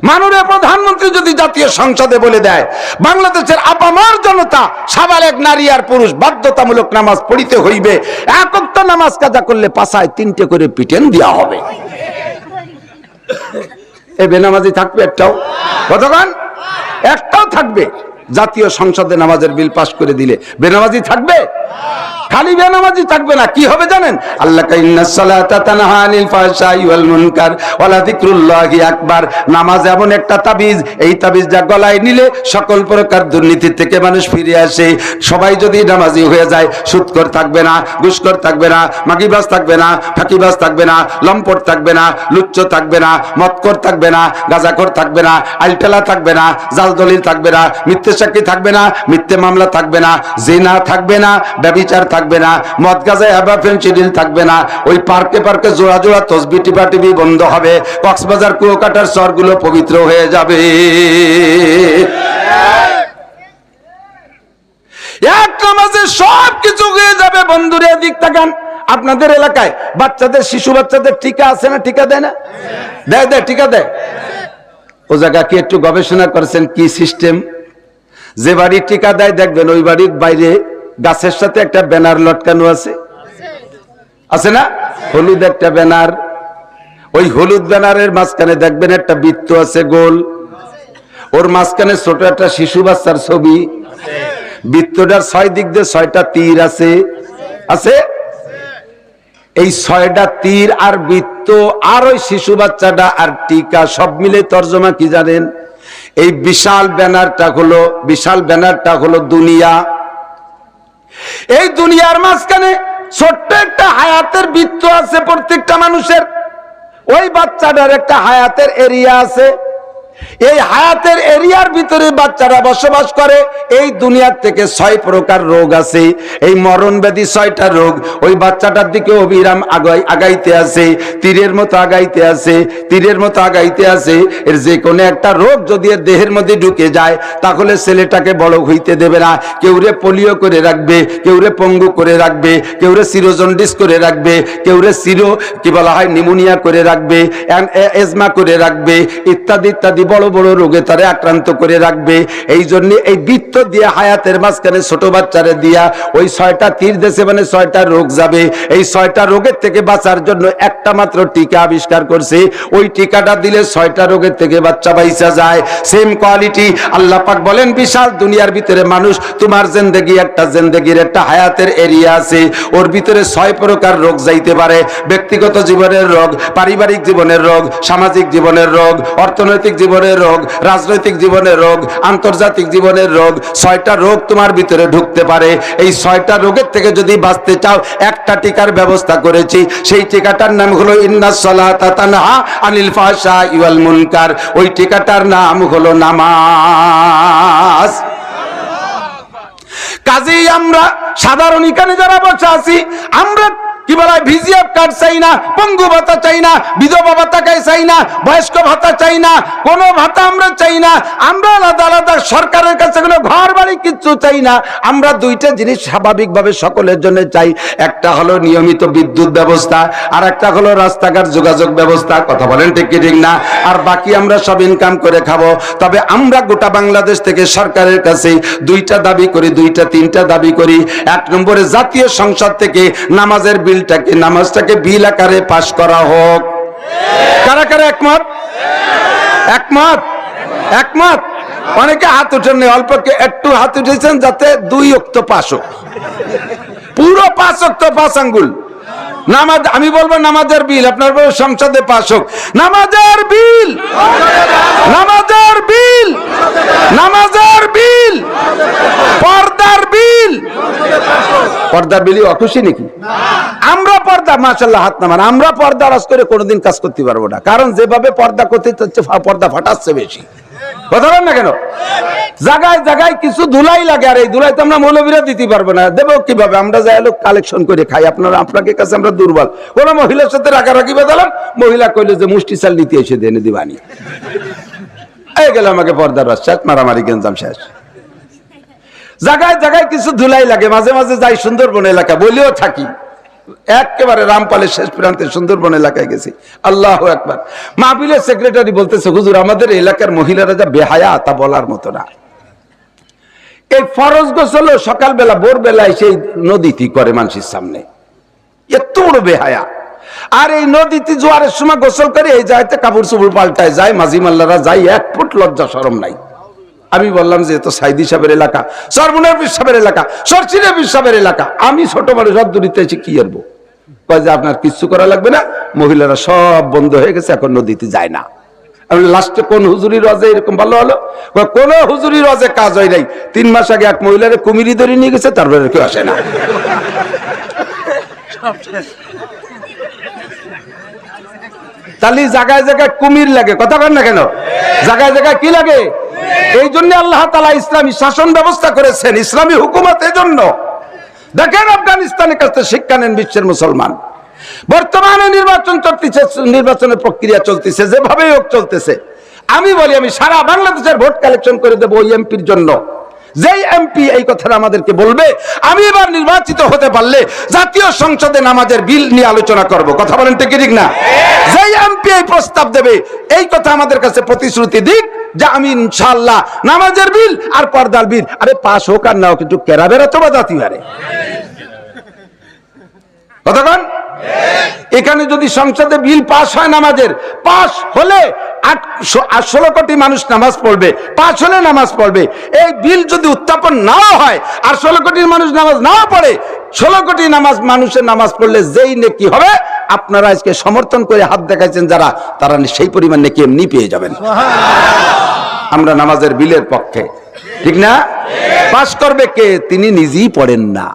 মাননীয় প্রধানমন্ত্রী যদি জাতীয় সংসদে বলে দেয় বাংলাদেশের আপামর জনতা সাবালেগ নারী আর পুরুষ বাধ্যতামূলক নামাজ পড়িতে হইবে, এক ওয়াক্ত নামাজ কাজা করলে পাছায় 3টে করে পিটেন দেওয়া হবে, এ বেনামাজি থাকবে একটাও? কতক্ষণ? একটাও থাকবে? জাতীয় সংসদে নামাজের বিল পাস করে দিলে বেনামাজি থাকবে? খালি বেনামাজি থাকবে না, কি হবে জানেন? আল্লাহ ইন্নাস সালাতা তানহা আনিল ফাহশাই ওয়াল মুনকার ওয়ালা যিকরুল্লাহি আকবার। নামাজ এমন একটা তাবিজ, এই তাবিজটা গলায় নিলে সকল প্রকার দুর্নীতি থেকে মানুষ ফিরে আসে। সবাই যদি নামাজি হয়ে যায়, সুদখোর থাকবে না, ঘুষখোর থাকবে না, মাগিবাজ থাকবে না, ফাঁকিবাজ থাকবে না, লম্পট থাকবে না, লুচ্চ থাকবে না, মদখোর থাকবে না, গাঁজাখোর থাকবে না, আলটেলা থাকবে না, জাল দলিল থাকবে না, মিথ্যে সাক্ষী থাকবে না, মিথ্যে মামলা থাকবে না, জিনা থাকবে না, ব্যভিচার থাকবে না, মদ গাঁজায় আবার ফেনসিডিল থাকবে না, ওই পার্কে পার্কে জোড়া জোড়া তসবি টিপাটিপি বন্ধ হবে, কক্সবাজার কুয়াকাটার চরগুলো পবিত্র হয়ে যাবে। এক নামাজে সব কিছু হয়ে যাবে। বন্ধুরা এদিক তাকান, আপনাদের এলাকায় বাচ্চাদের, শিশু বাচ্চাদের টিকা আছে না? টিকা দেয় না? দেয়, টিকা দেয়। ও জায়গা কি একটু গবেষণা করেছেন কি সিস্টেম? যে বাড়ির টিকা দেয় দেখবেন ওই বাড়ির বাইরে গাছের সাথে একটা ব্যানার লটকানো আছে না? হলুদ একটা ব্যানার, ওই হলুদ ব্যানারের মাঝখানে দেখবেন একটা বৃত্ত আছে গোল, ওর মাঝখানে ছোট একটা শিশু বাচ্চার ছবি, বৃত্তটার 6 দিক দিয়ে 6টা তীর আছে। এই 6টা তীর আর বৃত্ত আর ওই শিশু বাচ্চাটা আর টিকা সব মিলে তর্জমা কি জানেন? এই বিশাল ব্যানারটা হলো দুনিয়া। এই দুনিয়ার মাঝখানে ছোট্ট একটা হায়াতের বৃত্ত আছে প্রত্যেকটা মানুষের, ওই বাচ্চাটার একটা হায়াতের এরিয়া আছে। এই হায়াতের এরিয়ার ভিতরে বাচ্চারা বসবাস করে। এই দুনিয়ার থেকে 6 প্রকার রোগ আছে, এই মরণ ব্যাধি 6টা রোগ ওই বাচ্চাটার দিকে অবিরাম আগাইতে আছে, তীরের মতো আগাইতে আছে। এর যে কোনো একটা রোগ যদি এর দেহের মধ্যে ঢুকে যায় তাহলে ছেলেটাকে বড় হইতে দেবে না। কেউ রে পোলিও করে রাখবে, কেউ রে পঙ্গু করে রাখবে, কেউ রে সিরোজন্ডিস করে রাখবে, কেউ রে কি বলা হয় নিউমোনিয়া করে রাখবে, এজমা করে রাখবে, ইত্যাদি ইত্যাদি বড় বড় রোগে তারে আক্রান্ত করে রাখবে। এই জন্য এই বৃত্ত দিয়ে হায়াতের মাঝখানে ছোট বাচ্চারে দিয়া ওই 6টা তীর দেশে মানে 6টা রোগ যাবে। এই 6টা রোগের থেকে বাঁচার জন্য একটা মাত্র টিকা আবিষ্কার করছে, ওই টিকাটা দিলে 6টা রোগের থেকে বাচ্চা বাইচা যায়। সেম কোয়ালিটি আল্লাহ পাক বলেন বিশাল দুনিয়ার ভিতরে মানুষ, তোমার জিন্দেগির একটা হায়াতের এরিয়া আছে, ওর ভিতরে 6 প্রকার রোগ যাইতে পারে। ব্যক্তিগত জীবনের রোগ, পারিবারিক জীবনের রোগ, সামাজিক জীবনের রোগ, অর্থনৈতিক জীবনের রোগ, রাজনৈতিক জীবনের রোগ, আন্তর্জাতিক জীবনের রোগ, 6টা রোগ তোমার ভিতরে ঢুকতে পারে। এই 6টা রোগের থেকে যদি বাঁচতে চাও একটা টিকার ব্যবস্থা করেছি, সেই টিকাটার নাম হলো ইন্নাস সালাতা তানহা আনিল ফাহশাই ওয়াল মুনকার। ওই টিকাটার নাম হলো নামাজ। কাজেই আমরা সাধারণ এখানে যারা বসে আছি, আমরা কি বলা হয় ভিজিএফ কার্ড চাই না, পঙ্গু ভাতা চাই না, বিধবা ভাতা চাই না, বয়স্ক ভাতা চাই না, কোনো ভাতা আমরা চাই না। আমরা আলাদা আলাদা সরকারের কাছে কোনো ঘর বাড়ি কিচ্ছু চাই না। আমরা 2টা জিনিস স্বাভাবিকভাবে সকলের জন্য চাই, একটা হলো নিয়মিত বিদ্যুৎ ব্যবস্থা, আর একটা হলো রাস্তাঘাট যোগাযোগ ব্যবস্থা। কথা বলেন ঠিক কি ঠিক না? আর বাকি আমরা সব ইনকাম করে খাবো। তবে আমরা গোটা বাংলাদেশ থেকে সরকারের কাছে 2টা দাবি করি, 2-3টা দাবি করি। 1 নম্বরে জাতীয় সংসদ থেকে নামাজটাকে বিল আকারে পাশ করা হোক। কারা কারা একমত? একমত? অনেকে হাত উঠেন, অল্পকে একটু হাত উঠেছেন, যাতে 2 ওয়াক্ত পাশ হোক, পুরো 5 ওয়াক্ত 5 আঙ্গুল নামাজ। আমি বলবো নামাজের বিল আপনার সংসদে পাশ হোক। নামাজের বিল, নামাজের বিল, নামাজের বিল, পর্দার বিল। পর্দার বিলি অখুশি নাকি? আমরা পর্দা, মাশাআল্লাহ হাত নামান, আমরা পর্দা রাজ করে কোনোদিন কাজ করতে পারবো না, কারণ যেভাবে পর্দা করতে চাচ্ছে পর্দা ফাটাচ্ছে বেশি। কথা বলেন না কেন? জায়গায় জায়গায় কিছু ধুলাই লাগে, আর এই ধুলাই তো আমরা মৌলবীরা দিতে পারবো না, দেবো কিভাবে? আমরা যাই লোক কালেকশন করে খাই। আপনাকে কাছে আমরা দুর্বল। কোন মহিলার সাথে রাগারাগি বেঁধালাম, মহিলা কইলে যে মুষ্টি চাল নিতে এসে দেনে দিবানি। এই গেল আমাকে পর্দার রাত শেষ, মারামারি গেঞ্জাম শেষ। জায়গায় জায়গায় কিছু ধুলাই লাগে, মাঝে মাঝে যাই সুন্দরবন এলাকা, বলেও থাকি একেবারে রামপালের শেষ প্রান্তে সুন্দরবন এলাকায় গেছি। আল্লাহু আকবার। মাহফিলের সেক্রেটারি বলতেছে, হুজুর আমাদের এলাকার মহিলারা যা বেহায়া তা বলার মতো না। এই ফরজ গোসল সকালবেলা ভোরবেলায় সেই নদীতে করে মানুষের সামনে, এত বড় বেহায়া। আর এই নদীতে জোয়ারের সময় গোসল করে এই জায়গাতে কাপড় চোপড় পাল্টায় যায়, মাঝি মাল্লারা যায়, 1 ফুট লজ্জা শরম নাই। আমি বললাম যে তো সাইদি সাহেবের এলাকা, সরমুনার পীর সাহেবের এলাকা, সরচিনের পীর সাহেবের এলাকা, আমি ছোট মানুষ দূরিতে এসে কি করবো? যে আপনার কিছু করা লাগবে না, মহিলারা সব বন্ধ হয়ে গেছে, এখন নদীতে যায় না। লাস্টে কোন হুজুরির ওয়াজে এরকম ভালো হলো? কোন হুজুরির ওয়াজে কাজ হয় নাই। 3 মাস আগে এক মহিলারে কুমিরি ধরে নিয়ে গেছে, তারপরে কেউ আসে না। তাহলে জায়গায় জায়গায় কুমির লাগে, কথা বলেন না কেন? জায়গায় জায়গায় কি লাগে? এই জন্য আল্লাহ তাআলা ইসলামী শাসন ব্যবস্থা করেছেন, ইসলামী হুকুমত। এই জন্য দেখেন আফগানিস্তানের কাছে শিক্ষা নেন বিশ্বের মুসলমান। বর্তমানে নির্বাচন চলতেছে, নির্বাচনের প্রক্রিয়া চলতেছে, যেভাবে হোক চলতেছে। আমি বলি আমি সারা বাংলাদেশের ভোট কালেকশন করে দেবো ওই এমপির জন্য, যেই এমপি এই কথাটা আমাদেরকে বলবে আমি এবার নির্বাচিত হতে পারলে জাতীয় সংসদে নামাজের বিল নিয়ে আলোচনা করব। কথা বলেন ঠিক ঠিক না? যেই এমপি এই প্রস্তাব দেবে, এই কথা আমাদের কাছে প্রতিশ্রুতি দিক যে আমি ইনশাআল্লাহ নামাজের বিল আর পর্দার বিল, আরে পাস হোক আর না হোক, কিন্তু কেরাবেরা তো বাজাতি পারে। কতক্ষণ এখানে যদি সংসদে বিল পাস হয়, নামাজের পাস হলে 16 কোটি মানুষ নামাজ পড়বে, পাস হলে নামাজ পড়বে। এই বিল যদি উত্থাপন না হয় আর 16 কোটি মানুষ নামাজ না পড়ে, 16 কোটি মানুষের নামাজ পড়লে যেই নেকি হবে, আপনারা আজকে সমর্থন করে হাত দেখাইছেন যারা, তারা সেই পরিমাণ নেকি এমনি পেয়ে যাবেন। আমরা নামাজের বিলের পক্ষে, ঠিক না? পাস করবে কে? তিনি নিজেই পড়েন না।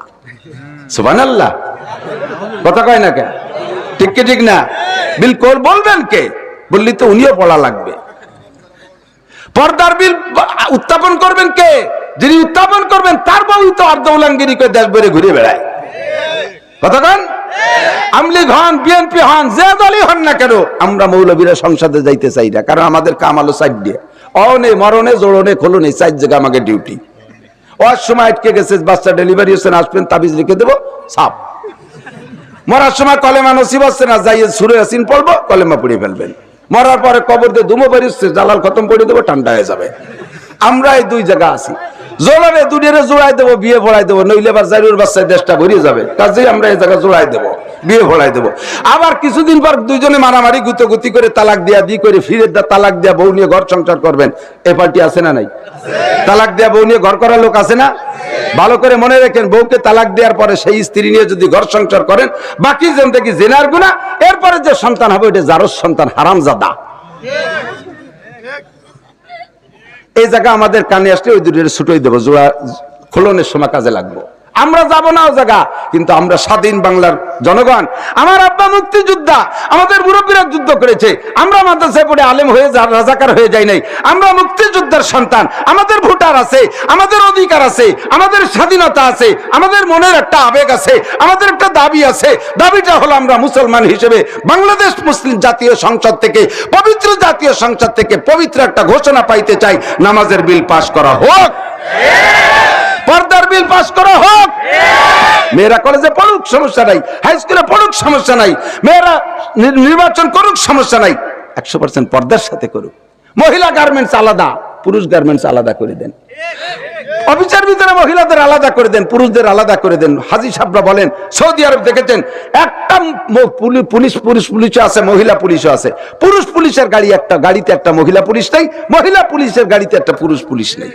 সুবহানাল্লাহ। কথা কয় না কেন? ঠিক কি ঠিক না? বিল বলবেন কে? বললি তো উনিও পড়া লাগবে। পর্দার বিল উত্থাপন করবেন কে? যিনি উত্থাপন করবেন তার বউ তো আর্ধউলাঙ্গিরি করে দেশ বেড়ে ঘুরে বেড়ায়। কথা কন? আমলিগ হন, বিএনপি হন, যে দলই হন না কেন, আমরা মৌলবীরা সংসদে যাইতে চাই না, কারণ আমাদের কাম হলো সাইড দিয়ে অনে মরণে জোড়নে খোলনে 4 জায়গা আমাকে ডিউটি। ওর সময় আটকে গেছে, বাচ্চা ডেলিভারি হচ্ছে না, আসবেন তাবিজ লিখে দেবো, সাপ। মরার সময় কলেমা নসিব হচ্ছে না, যাইয়ে সুরে ইয়াসিন পড়বো, কলেমা পড়ে ফেলবেন। মরার পরে কবর দিয়ে ধুমো বেরিয়েছে, জালাল খতম পড়ে দেবো, ঠান্ডা হয়ে যাবে। আমরা এই 2 জায়গা আছি, জোড়ারে দুনিয়ারে জোড়াই দেবো, বিয়ে ভরাই দেবো, নইলে আবার জারির বাচ্চায় দেশটা ভরিয়ে যাবে। কাজেই আমরা এই জায়গা জোড়াই দেবো, বিয়ে ভরাই দেবো। আবার কিছুদিন পর দুইজনে মারামারি গুতোগুতি করে তালাক দিয়া করে ফিরে তালাক দিয়া বউ নিয়ে ঘর সংসার করবেন। এই পার্টি আছে না নাই? তালাক দিয়া বউ নিয়ে ঘর করার লোক আছে না? ভালো করে মনে রাখেন, বউকে তালাক দেওয়ার পরে সেই স্ত্রী নিয়ে যদি ঘর সংসার করেন, বাকি জিন্দেগি জিনার গুনাহ, এরপরে যে সন্তান হবে ওটা জারজ সন্তান, হারামজাদা। এই জায়গা আমাদের কানে আসলে ওই দুটোর ছুটোই দেবো, জোড়া খোলনের সময় কাজে লাগবো। আমরা যাব না ও জায়গা, কিন্তু আমরা স্বাধীন বাংলার জনগণ। আমার আব্বা মুক্তিযোদ্ধা, আমাদের মুরব্বীরা যুদ্ধ করেছে, আমরা মাদ্রাসায় পড়ে আলেম হয়ে রাজাকার হয়ে যাই নাই। আমরা মুক্তিযোদ্ধার সন্তান, আমাদের ভোটার আছে, আমাদের অধিকার আছে, আমাদের স্বাধীনতা আছে, আমাদের মনের একটা আবেগ আছে, আমাদের একটা দাবি আছে। দাবিটা হলো আমরা মুসলমান হিসেবে বাংলাদেশ মুসলিম জাতীয় সংসদ থেকে, পবিত্র জাতীয় সংসদ থেকে পবিত্র একটা ঘোষণা পাইতে চাই, নামাজের বিল পাস করা হোক, পর্দার বিল পাস করা হোক। মেয়েরা কলেজে পড়ুক, সমস্যা নাই, হাই স্কুলে পড়ুক, সমস্যা নাই, মেয়েরা নির্বাচন করুক, সমস্যা নাই, 100% পর্দার সাথে করুক। মহিলা গার্মেন্টস আলাদা, পুরুষ গার্মেন্টস আলাদা করে দেন। অফিসের ভিতরে মহিলাদের আলাদা করে দেন, পুরুষদের আলাদা করে দেন। হাজী সাহেবরা বলেন, সৌদি আরব দেখেছেন, একটা পুলিশও আছে, মহিলা পুলিশও আছে। পুরুষ পুলিশের গাড়ি একটা, গাড়িতে একটা মহিলা পুলিশ নেই, মহিলা পুলিশের গাড়িতে একটা পুরুষ পুলিশ নেই।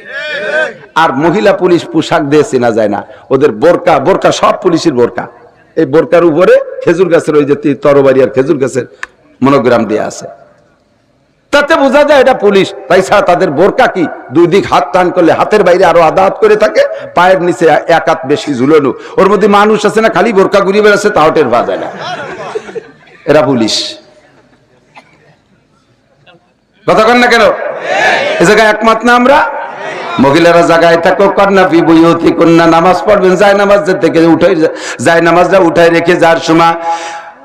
আর মহিলা পুলিশ পোশাক দিয়ে চেনা যায় না, ওদের বোরকা, বোরকা সব পুলিশের বোরকা। এই বোরকার উপরে খেজুর গাছের ওই যে তরবারি আর খেজুর গাছের মনোগ্রাম দেয়া আছে, তাতে বোঝা যায় এটা পুলিশ। তাই ছাড়া তাদের বোরকা কি 2 দিক হাত টান করলে হাতের বাইরে আরো আধা হাত করে থাকে, পায়ের নিচে 1 হাত বেশি ঝুলানো। ওর মধ্যে মানুষ আছে না, খালি বোরকা ঘুরিয়ে বেড়াচ্ছে, তাও টের পাওয়া যায় না, এরা পুলিশ। কথা কন না কেন? এ জায়গায় একমত না আমরা? মহিলারা জায়গায় থাকো, কন্যা ফি বুয়ুতিকুন্না, নামাজ পড়বেন, যায় নামাজ থেকে উঠাই, যায় নামাজটা উঠাই রেখে যার সময়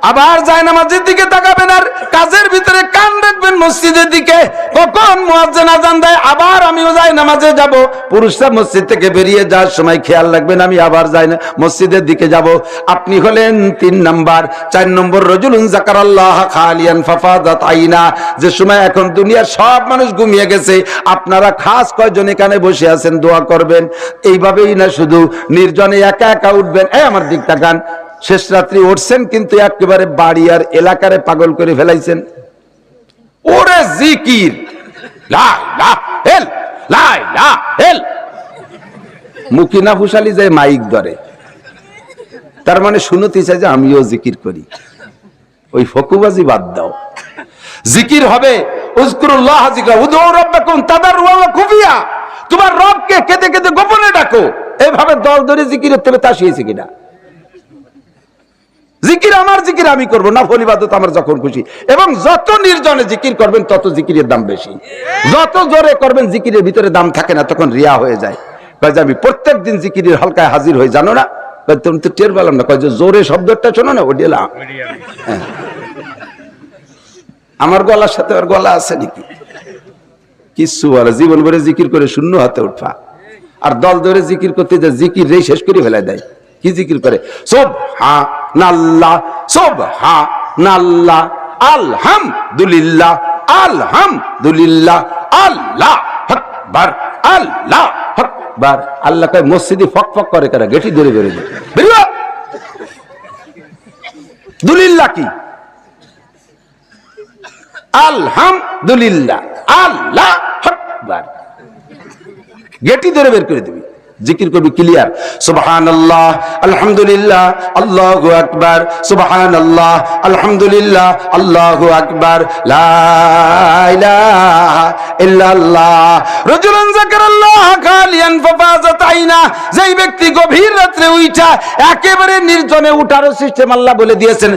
আবার জায়নামাজের দিকে তাকাবেন আর কাজের ভিতরে কান রাখবেন মসজিদের দিকে। কখন মুয়াজ্জিন আযান দেয় আবার আমিও জায়নামাজে যাব। পুরুষরা মসজিদ থেকে বেরিয়ে যাওয়ার সময় খেয়াল রাখবেন আমি আবার যাই না মসজিদের দিকে যাব। আপনি হলেন 3 নাম্বার। 4 নম্বর রাজুলুন যাকারাল্লাহ খালিয়ান ফাফাদাত আইনা, যে সময় এখন দুনিয়ার সব মানুষ ঘুমিয়ে গেছে, আপনারা খাস কয়জন এখানে বসে আছেন দোয়া করবেন। এইভাবেই না শুধু নির্জনে একা একা উঠবেন, এই আমার দিক তাকান, শেষ রাত্রি উঠছেন কিন্তু একেবারে বাড়ি আর এলাকারে পাগল করে ফেলাইছেন। ওরে জিকির লা ইলাহা ইল লা ইলাহা ইল, মুকিনা ফুসালি যায় মাইক ধরে, তার মানে শুনতে চাই যে আমিও জিকির করি। ওই ফকুবাজি বাদ দাও, জিকির হবে উযকুরুল্লাহ যিকরা উদউ রাব্বাকুম তাদাররুআ ওয়া খুফিয়া, তোমার রবকে কেঁদে কেঁদে গোপনে ডাকো। এইভাবে দল ধরে জিকিরের তবে তাসিয়েছে কিনা? জিকির আমার জিকির আমি করবো, নফল ইবাদত আমার যখন খুশি। এবং যত নির্জনে জিকির করবেন তত জিকিরের দাম বেশি, যত জোরে করবেন জিকিরের ভিতরে দাম থাকে না, তখন রিয়া হয়ে যায়। কাজে আমি প্রত্যেক দিন জিকিরের হালকায় হাজির হই, জানো না? তুমি তো টের পেলাম না, যে জোরে শব্দটা শোনো না, ওডিলা আমার গলার সাথে আর গলা আছে নাকি? কিচ্ছু বলে, জীবন ভরে জিকির করে শূন্য হাতে উঠা। আর দল ধরে জিকির করতে যে জিকির রে শেষ করে ফেলে দেয়। কি জিকির করে? সুবহানাল্লাহ সুবহানাল্লাহ আলহামদুলিল্লাহ আলহামদুলিল্লাহ আল্লাহু আকবার আল্লাহু আকবার। আল্লাহ কয় মসজিদে ফক ফক করে কারা? গেটি ধরে ধরে বেরিয়ে দুলিল্লাহ কি? আলহামদুলিল্লাহ আল্লাহু আকবার, গেটি ধরে বের করে দিবি। জিকির করবি ক্লিয়ার, সুবহানাল্লাহ আলহামদুলিল্লাহ আল্লাহু আকবার, সুবহানাল্লাহ আলহামদুলিল্লাহ আল্লাহু আকবার, লা ইলাহা ইল্লাল্লাহ। রাজুলুন যাকারাল্লাহ খালিয়ান ফাফাযাত আইনা, যেই ব্যক্তি গভীর রাতে উঠা একেবারে নির্জনে উঠার সিস্টেম আল্লাহ বলে দিয়েছেন,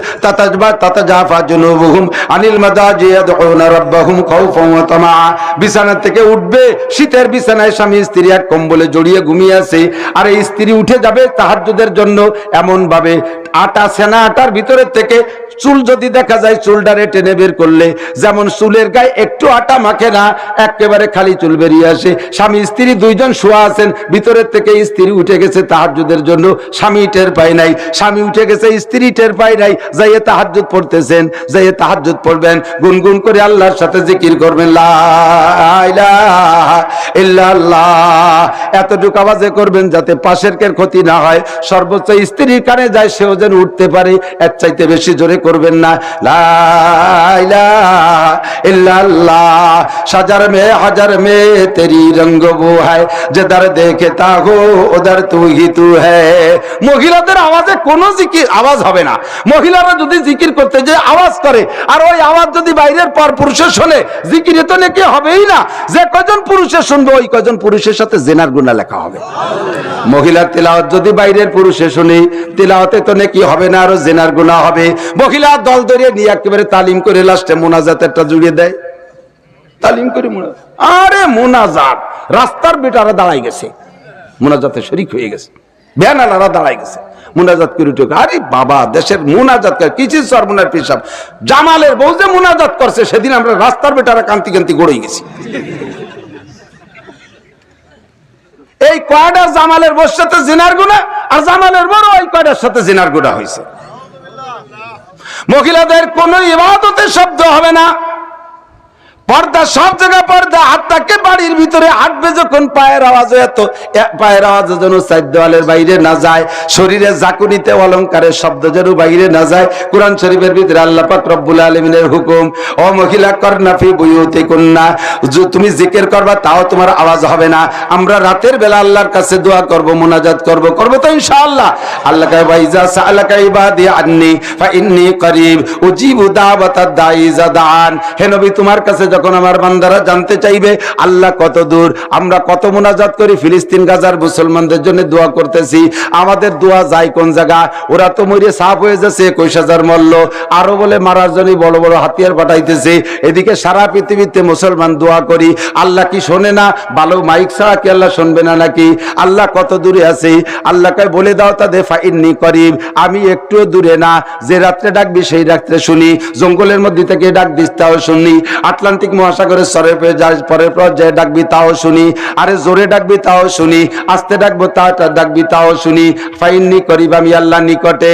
তাতাজাফা জুনুবুহুম আনিল মাদাজি ইয়াদউনা রাব্বাহুম খাউফান ওয়া তামা। বিছানা থেকে উঠবে, শীতের বিছানায় স্বামী স্ত্রী এক কম্বলে জড়িয়ে ঘুমিয়ে আছে, আর এই স্ত্রী উঠে যাবে তাহাজ্জুদের জন্য এমন ভাবে আটা সেনা আটার ভিতরে থেকে চুল যদি দেখা যায় চুলটারে টেনে বের করলে যেমন চুলের গায়ে একটু আটা মাখে না, একেবারে খালি চুল বেরিয়ে আসে। স্বামী স্ত্রী দুইজন শোয়া আছেন, ভিতরের থেকে স্ত্রী উঠে গেছে তাহাজ্জুদের জন্য, স্বামী টের পায় নাই, স্বামী উঠে গেছে স্ত্রী টের পায় নাই। যাইয়ে তাহাজ্জুদ পড়তেছেন, যাইয়ে তাহাজ্জুদ পড়বেন, গুনগুন করে আল্লাহর সাথে জিকির করবেন, লা ইলাহা ইল্লাল্লাহ। এতটুকু আওয়াজে করবেন যাতে পাশের কের ক্ষতি না হয়, সর্বোচ্চ স্ত্রীর কানে যায় সেও যেন উঠতে পারে, এর চাইতে বেশি জোরে করবেন না। লা ইলাহা ইল্লাল্লাহ। সাজার মে হাজার মে তেরি রঙ্গ वो है जिधर देखे ताहो उधर तू ही तू है। মহিলাদের আওয়াজে কোনো জিকির আওয়াজ হবে না। মহিলারা যদি জিকির করতে যে আওয়াজ করে, আর ওই আওয়াজ যদি বাইরের পর পুরুষের শোনে, জিকিরে তো নাকি হবেই না। যে কজন পুরুষের শুনবে ওই কজন পুরুষের সাথে জিনার গুনাহ লেখা হবে। মহিলার তিলাওয়াত যদি বাইরের পুরুষে শুনে, তিলাওয়াতে তো নাকি হবে না, আরো জিনার গুনাহ হবে। মহিলা দল ধরে নিয়ে একেবারে তালিম করে লাস্টে মোনাজাতেরটা জুড়ে দেয়, তালিম করে আরে মোনাজাত, রাস্তার বেটারা দাঁড়াই গেছে, মোনাজাতে শরীক হয়ে গেছে, বেনালারা দাঁড়াই গেছে, মোনাজাত করে উঠে। আরে বাবা, দেশের মোনাজাত করে কিছু সর্বনার পেশাব। জামালের বউ যে মোনাজাত করছে, সেদিন আমরা রাস্তার বেটারা কান্তি কান্তি গড়ে গেছি। এই কয়টা জামালের বউর সাথে জিনার গুনাহ, আর জামালের বড় ওই কয়টার সাথে জিনার গুনাহ হয়েছে। মহিলাদের কোন ইবাদতের শব্দ হবে না, পর্দা সব জায়গায় পর্দা। হাতটাকে বাড়ির ভিতরে হাঁটবে যখন পায়ের আওয়াজে, এত পায়ের আওয়াজে যেন চার দেওয়ালের বাইরে না যায়, শরীরে জাকুনিতে অলংকারের শব্দ যেন বাইরে না যায়। কোরআন শরীফের ভিতরে আল্লাহ পাক রব্বুল আলামিনের হুকুম, ও মহিলা করনা ফি বুয়ুতিকুন্না, তুমি জিকির করবা তাও তোমার আওয়াজ হবে না। আমরা রাতের বেলা আল্লাহর কাছে দোয়া করব, মুনাজাত করব তো ইনশাআল্লাহ। আল্লাহ কয় ওয়াইজা সাআলাকা ইবাদি আন্নি ফা ইন্নী করিব উজিবু দাওয়াতাদ দাঈ ইযা দাআন। হে নবী, তোমার কাছে যখন আমার বান্দারা জানতে চাইবে আল্লাহ আল্লাহ কত দূর, আমরা কত মুনাজাত করি ফিলিস্তিন গাজার মুসলমানদের জন্য দোয়া করতেছি, আমাদের দোয়া যায় কোন জায়গা? ওরা তো মরে সাফ হয়ে যাচ্ছে, 21,000 মরল, আরো বলে মারার জন্য বড় বড় হাতিয়ার পাঠাইতেছে। এদিকে সারা পৃথিবীতে মুসলমান দোয়া করি, আল্লাহ কি শোনে না? ভালো মাইক ছাড়া কি আল্লাহ শুনবে না নাকি? আল্লাহ কত দূরে আছে? আল্লাহকে বলে দাও তাদের ফাইন্নি করিব, আমি একটু দূরে না, যে রাত্রে ডাকবি সেই রাত্রে শুনি, জঙ্গলের মধ্যে থেকে ডাক দিস তাও শুনি, আটলান্টিক মহাসাগরের সরে পেয়ে যাস পরের পর্যায়ে ডাকবি তাও শুনি, আরে জোরে ডাকবি তাও শুনি, আস্তে ডাকবো তা ডাকবি তাও শুনি। ফাইন্নি করিব, আমি আল্লাহ নিকটে,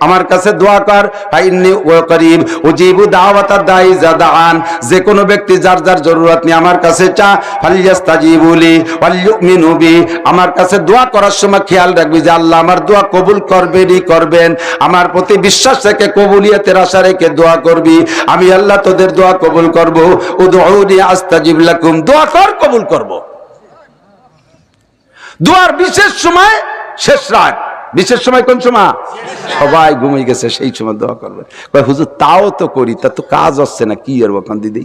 আমার কাছে দোয়া কর। ফাইন্নি করিব উজিবু দাওয়াতাদ দাঈ ইযা দাআন, যে কোনো ব্যক্তি যার যার জরুরত নিয়ে আমার কাছে চা, ফালইয়াস্তাজিবু লি ওয়াল ইউমিনু বি, আমার কাছে দোয়া করার সময় খেয়াল রাখবি যে আল্লাহ আমার দোয়া কবুল করবেনই করবেন, আমার প্রতি বিশ্বাস রেখে কবুলিয়তের আশা রেখে দোয়া করবি, আমি আল্লাহ তোদের দোয়া কবুল করব। উদউনি আস্তাজিব লাকুম, দোয়া কর কবুল করব। দোয়ার বিশেষ সময় শেষ রাত, বিশেষ সময় কোন সময়? সবাই ঘুমিয়ে গেছে সেই সময় দোয়া করবে। কয় হুজুর তাও তো করি, তা তো কাজ হচ্ছে না, কি আর ওখান দিদি।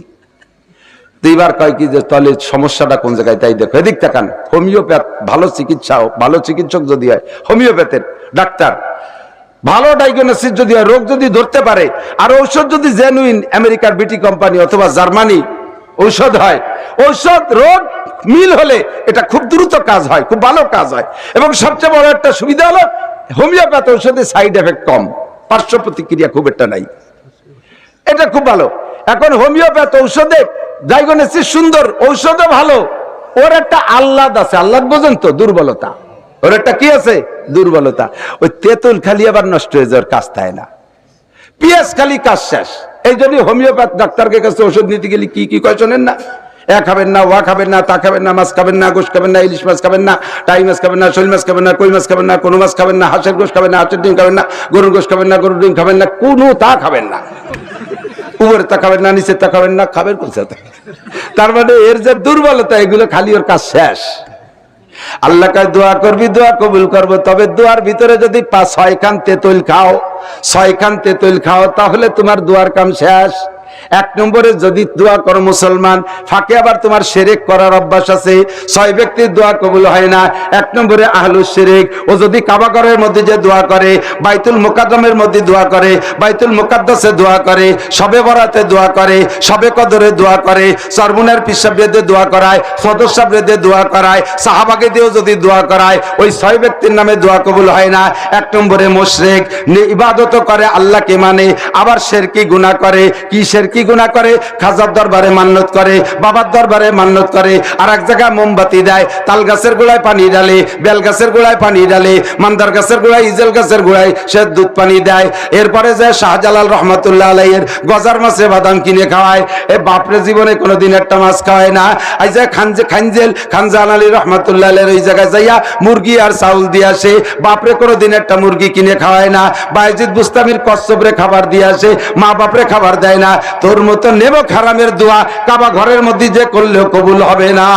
দুইবার কয় কি যে তাহলে সমস্যাটা কোন জায়গায়, তাই দেখো এদিক তাকান। হোমিওপ্যাথ ভালো চিকিৎসা, ভালো চিকিৎসক যদি হয়, হোমিওপ্যাথের ডাক্তার ভালো ডায়াগনোসিস যদি হয়, রোগ যদি ধরতে পারে, আর ঔষধ যদি জেনুইন আমেরিকার বিটি কোম্পানি অথবা জার্মানি ঔষধ হয়, ঔষধ রোগ মিল হলে এটা খুব দ্রুত কাজ হয়, খুব ভালো কাজ হয়। এবং সবচেয়ে বড় একটা সুবিধা হলো হোমিওপ্যাথ ঔষধে সাইড এফেক্ট কম, পার্শ্ব প্রতিক্রিয়া খুব একটা নাই, এটা খুব ভালো। এখন হোমিওপ্যাথ ঔষধে ডায়াগনোসিস সুন্দর, ঔষধও ভালো, ওর একটা আহ্লাদ আছে, আহ্লাদ বোঝেন তো, দুর্বলতা, ওর একটা কি আছে? দুর্বলতা। ওই তেঁতুল খালি আবার নষ্ট হয়ে যাওয়ার কাজ তাই না, পিএস খালি কাজ শেষ। এই জন্য হোমিওপ্যাথ ডাক্তারের কাছে ওষুধ নিতে গেলে কি কি কয় শোনেন না? খাবেন না, ওয়া খাবেন না, তা খাবেন না, মাছ খাবেন না, গোশ খাবেন না, ইলিশ মাছ খাবেন না, টাই মাছ খাবেন না, শোল মাছ খাবেন না, কই মাছ খাবেন না, কোনো মাছ খাবেন না, হাঁসের গোশ খাবেন না, হাঁসের ডিম খাবেন না, গরুর গোশ খাবেন না, গরুর ডিম খাবেন না, কোনো তা খাবেন না, উপরে তা খাবেন না, নিচে তা খাবেন না, খাবেন কোন সাথে? তার মানে এর যে দুর্বলতা, এগুলো খালি ওর কাজ শেষ। আল্লাহ কাছে দোয়া করবি, দোয়া কবুল করবো, তবে দোয়ার ভিতরে যদি 5-6 খান তেঁতুল খাও, 6 খান তেঁতুল খাও, তাহলে তোমার দোয়ার কাম শেষ। 1 নম্বরে যদি দোয়া করো মুসলমান, ফাঁকে আবার তোমার শিরক করার অভ্যাস আছে, 6 ব্যক্তির দোয়া কবুল হয় না। 1 নম্বরে আহলুশ শিরক, ও যদি কাবা ঘরের মধ্যে যে দোয়া করে, বাইতুল মুকাদ্দামের মধ্যে দোয়া করে, বাইতুল মুকাদ্দাসে দোয়া করে, শবে বরাতে দোয়া করে, শবে কদরে দোয়া করে, সরমুনের পিসাবরে দোয়া করায়, সদস্যবরে দোয়া করায়, সাহাবাকে দিয়েও যদি দোয়া করায়, ওই 6 ব্যক্তির নামে দোয়া কবুল হয় না। 1 নম্বরে মুশরিক, ইবাদত করে আল্লাহকে মানে, আবার শিরকি গুনাহ করে। কি শিরকি গুনাহ করে? খাজার দরবারে মান্নত করে, বাবার দরবারে মান্নত করে, আর এক জায়গায় মোমবাতি দেয়, তাল গাছের গোড়ায় পানি ঢালে, বেল গাছের গোড়ায় পানি ঢালে, মান্দার গাছের গোড়ায়, ইজেল গাছের গোড়ায় সে দুধ পানি দেয়। এরপরে যায় শাহজালাল রহমাতুল্লাহ আলাইহির গজার মাছে বাদাম কিনে খাওয়ায়। এ বাপরে জীবনে কোনোদিন একটা মাছ খাওয়ায় না। আই যায় খানজান আলী রহমাতুল্লাহ আলাইহির ওই জায়গায় যাইয়া মুরগি আর চাউল দিয়ে আসে, বাপরে কোনোদিন একটা মুরগি কিনে খাওয়ায় না। বায়েজিদ বুস্তামির কচ্ছপরে খাবার দিয়ে আসে, মা বাপরে খাবার দেয় না। তোর মতো নেমক হারামের দোয়া কাবা ঘরের মধ্যে যে করলেও কবুল হবে না।